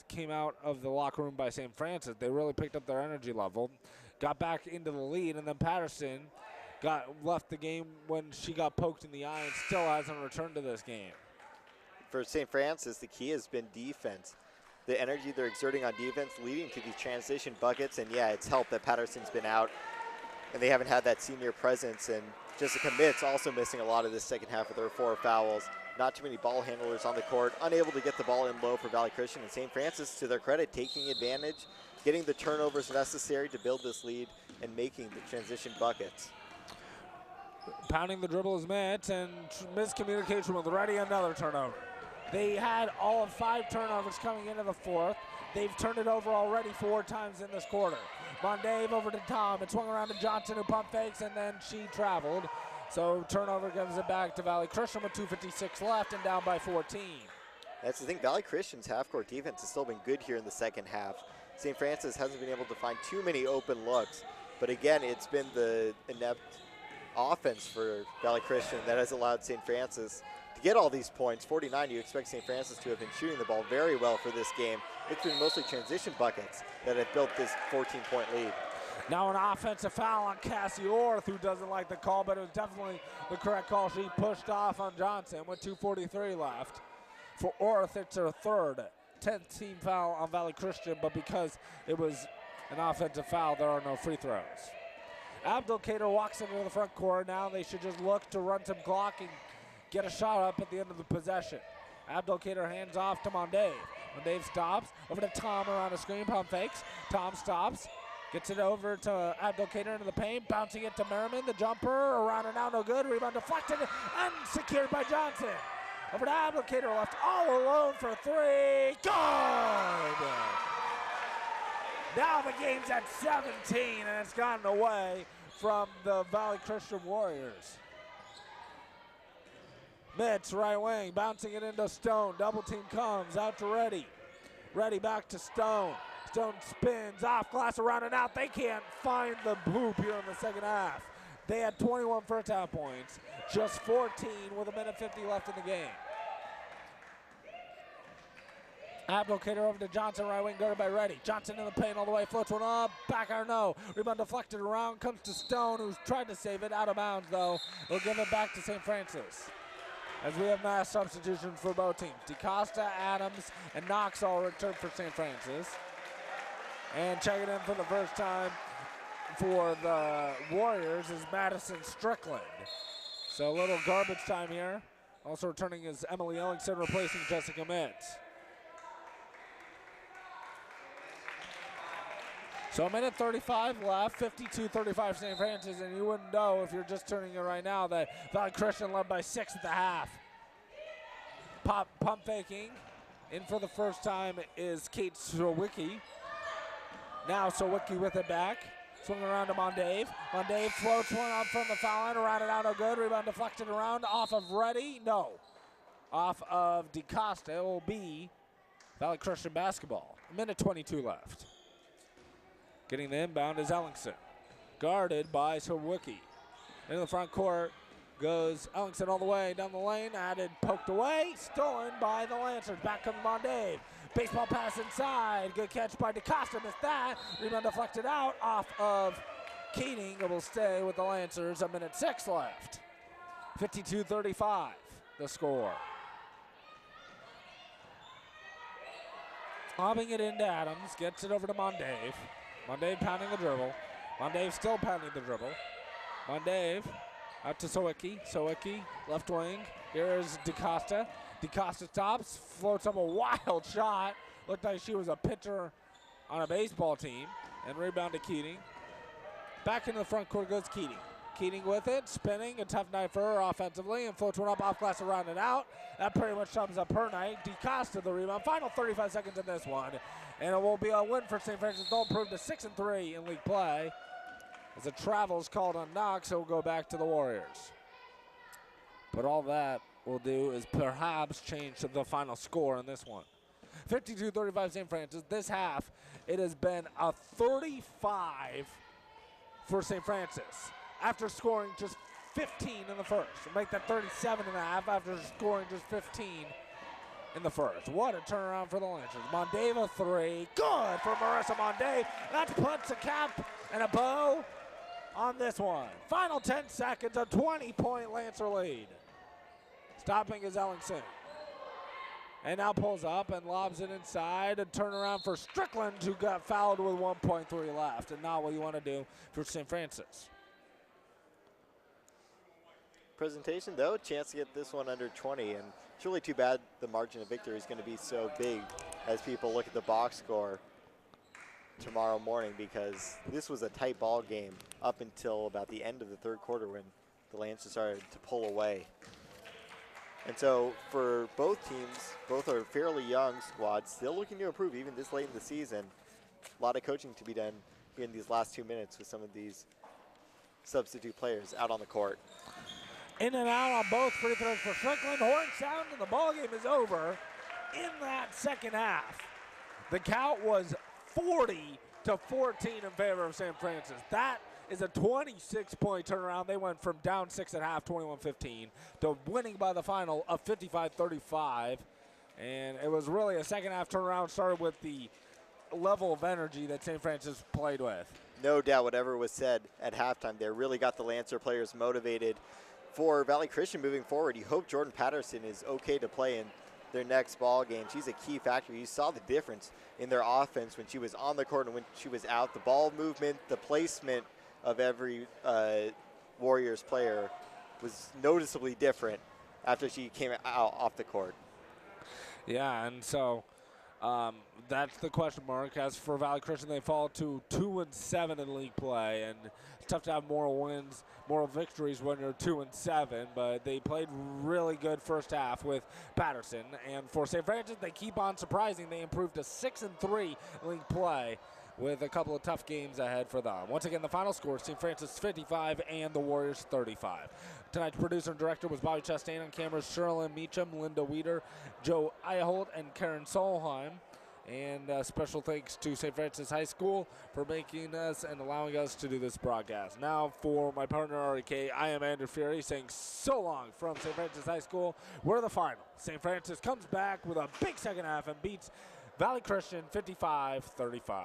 came out of the locker room by St. Francis. They really picked up their energy level, got back into the lead, and then Patterson left the game when she got poked in the eye and still hasn't returned to this game. For St. Francis, the key has been defense. The energy they're exerting on defense leading to these transition buckets, and yeah, it's helped that Patterson's been out and they haven't had that senior presence, and Jessica Mitz also missing a lot of this second half with her 4 fouls. Not too many ball handlers on the court, unable to get the ball in low for Valley Christian, and St. Francis, to their credit, taking advantage, getting the turnovers necessary to build this lead and making the transition buckets. Pounding the dribble is Mitz, and miscommunication with Reddy, another turnover. They had all of 5 turnovers coming into the fourth. They've turned it over already 4 times in this quarter. Mondave over to Tom. It swung around to Johnson, who pump fakes, and then she traveled. So turnover gives it back to Valley Christian with 2:56 left and down by 14. That's the thing. Valley Christian's half-court defense has still been good here in the second half. St. Francis hasn't been able to find too many open looks. But again, it's been the inept offense for Valley Christian that has allowed St. Francis to get all these points. 49, you expect St. Francis to have been shooting the ball very well for this game. It's been mostly transition buckets that have built this 14-point lead. Now an offensive foul on Cassie Orth, who doesn't like the call, but it was definitely the correct call. She pushed off on Johnson with 2:43 left. For Orth, it's her third 10th team foul on Valley Christian, but because it was an offensive foul, there are no free throws. Abdelkader walks into the front court. Now they should just look to run some clock and get a shot up at the end of the possession. Abdelkader hands off to Mondave. Mondave stops. Over to Tom around the screen. Pump fakes. Tom stops. Gets it over to Abdelkader into the paint. Bouncing it to Merriman. The jumper around and out. No good. Rebound deflected. Unsecured by Johnson. Over to Abdelkader. Left all alone for three. Good! Now the game's at 17, and it's gotten away from the Valley Christian Warriors. Mitz, right wing, bouncing it into Stone. Double team comes out to Reddy. Reddy back to Stone. Stone spins off glass around and out. They can't find the hoop here in the second half. They had 21 first half points, just 14 with a minute 50 left in the game. Abdelkader over to Johnson, right wing, guarded by Reddy. Johnson in the paint all the way, floats one up, back iron no. Rebound deflected around, comes to Stone, who's tried to save it, out of bounds though. They'll give it back to St. Francis. As we have mass substitutions for both teams. DeCosta, Adams, and Knox all return for St. Francis. And checking in for the first time for the Warriors is Madison Strickland. So a little garbage time here. Also returning is Emily Ellingson, replacing Jessica Mitz. So a minute 35 left, 52-35 St. Francis, and you wouldn't know if you're just turning it right now that Valley Christian led by 6 at the half. Pump faking. In for the first time is Kate Sawicki. Now Sawicki with it back. Swinging around to Mondave. Mondave floats one up from the foul line, around and out, no good. Rebound deflected around, off of Reddy, no. Off of DeCosta, it will be Valley Christian basketball. A minute 22 left. Getting the inbound is Ellingson, guarded by Sawicki. Into the front court goes Ellingson all the way down the lane, added, poked away, stolen by the Lancers. Back comes Mondave. Baseball pass inside, good catch by DeCosta, missed that. Rebound deflected out off of Keating. It will stay with the Lancers, a minute 6 left. 52-35, the score. Lobbing it into Adams, gets it over to Mondave. Mondave pounding the dribble. Mondave still pounding the dribble. Mondave out to Sawicki. Sawicki, left wing. Here is DeCosta. DeCosta stops, floats up a wild shot. Looked like she was a pitcher on a baseball team. And rebound to Keating. Back into the front court goes Keating. Keating with it, spinning, a tough night for her offensively, and floats one up off glass around and out. That pretty much sums up her night. DeCosta the rebound. Final 35 seconds in this one. And it will be a win for St. Francis. They'll improve to 6-3 in league play. As a travel is called on Knox, it will go back to the Warriors. But all that will do is perhaps change to the final score in this one. 52-35 St. Francis. This half, it has been a 35 for St. Francis after scoring just 15 in the first. Make that 37 and a half after scoring just 15 in the first. What a turnaround for the Lancers. Mondave a three. Good for Marissa Mondave. That puts a cap and a bow on this one. Final 10 seconds, a 20-point Lancer lead. Stopping is Ellingson. And now pulls up and lobs it inside. A turnaround for Strickland, who got fouled with 1.3 left. And not what you want to do for St. Francis. Presentation, though, chance to get this one under 20. And it's really too bad the margin of victory is going to be so big as people look at the box score tomorrow morning, because this was a tight ball game up until about the end of the third quarter when the Lancers started to pull away. And so for both teams, both are fairly young squads, still looking to improve even this late in the season. A lot of coaching to be done here in these last 2 minutes with some of these substitute players out on the court. In and out on both free throws for Strickland. Horn sound and the ball game is over in that second half. The count was 40-14 in favor of St. Francis. That is a 26-point turnaround. They went from down 6 at half, 21-15, to winning by the final of 55-35. And it was really a second half turnaround, started with the level of energy that St. Francis played with. No doubt whatever was said at halftime there really got the Lancer players motivated for Valley Christian moving forward. You hope Jordan Patterson is okay to play in their next ball game. She's a key factor. You saw the difference in their offense when she was on the court and when she was out. The ball movement, the placement of every Warriors player was noticeably different after she came out off the court. Yeah, and so that's the question mark. As for Valley Christian, they fall to 2-7 in league play, and it's tough to have moral wins, moral victories when you're 2-7. But they played really good first half with Patterson, and for St. Francis, they keep on surprising. They improved to 6-3 league play, with a couple of tough games ahead for them. Once again, the final score, St. Francis 55 and the Warriors 35. Tonight's producer and director was Bobby Chastain. On cameras, Sherilyn Meacham, Linda Weeder, Joe Eilholt, and Karen Solheim. And special thanks to St. Francis High School for making us and allowing us to do this broadcast. Now for my partner, REK, I am Andrew Fury saying so long from St. Francis High School. We're the final. St. Francis comes back with a big second half and beats Valley Christian 55-35.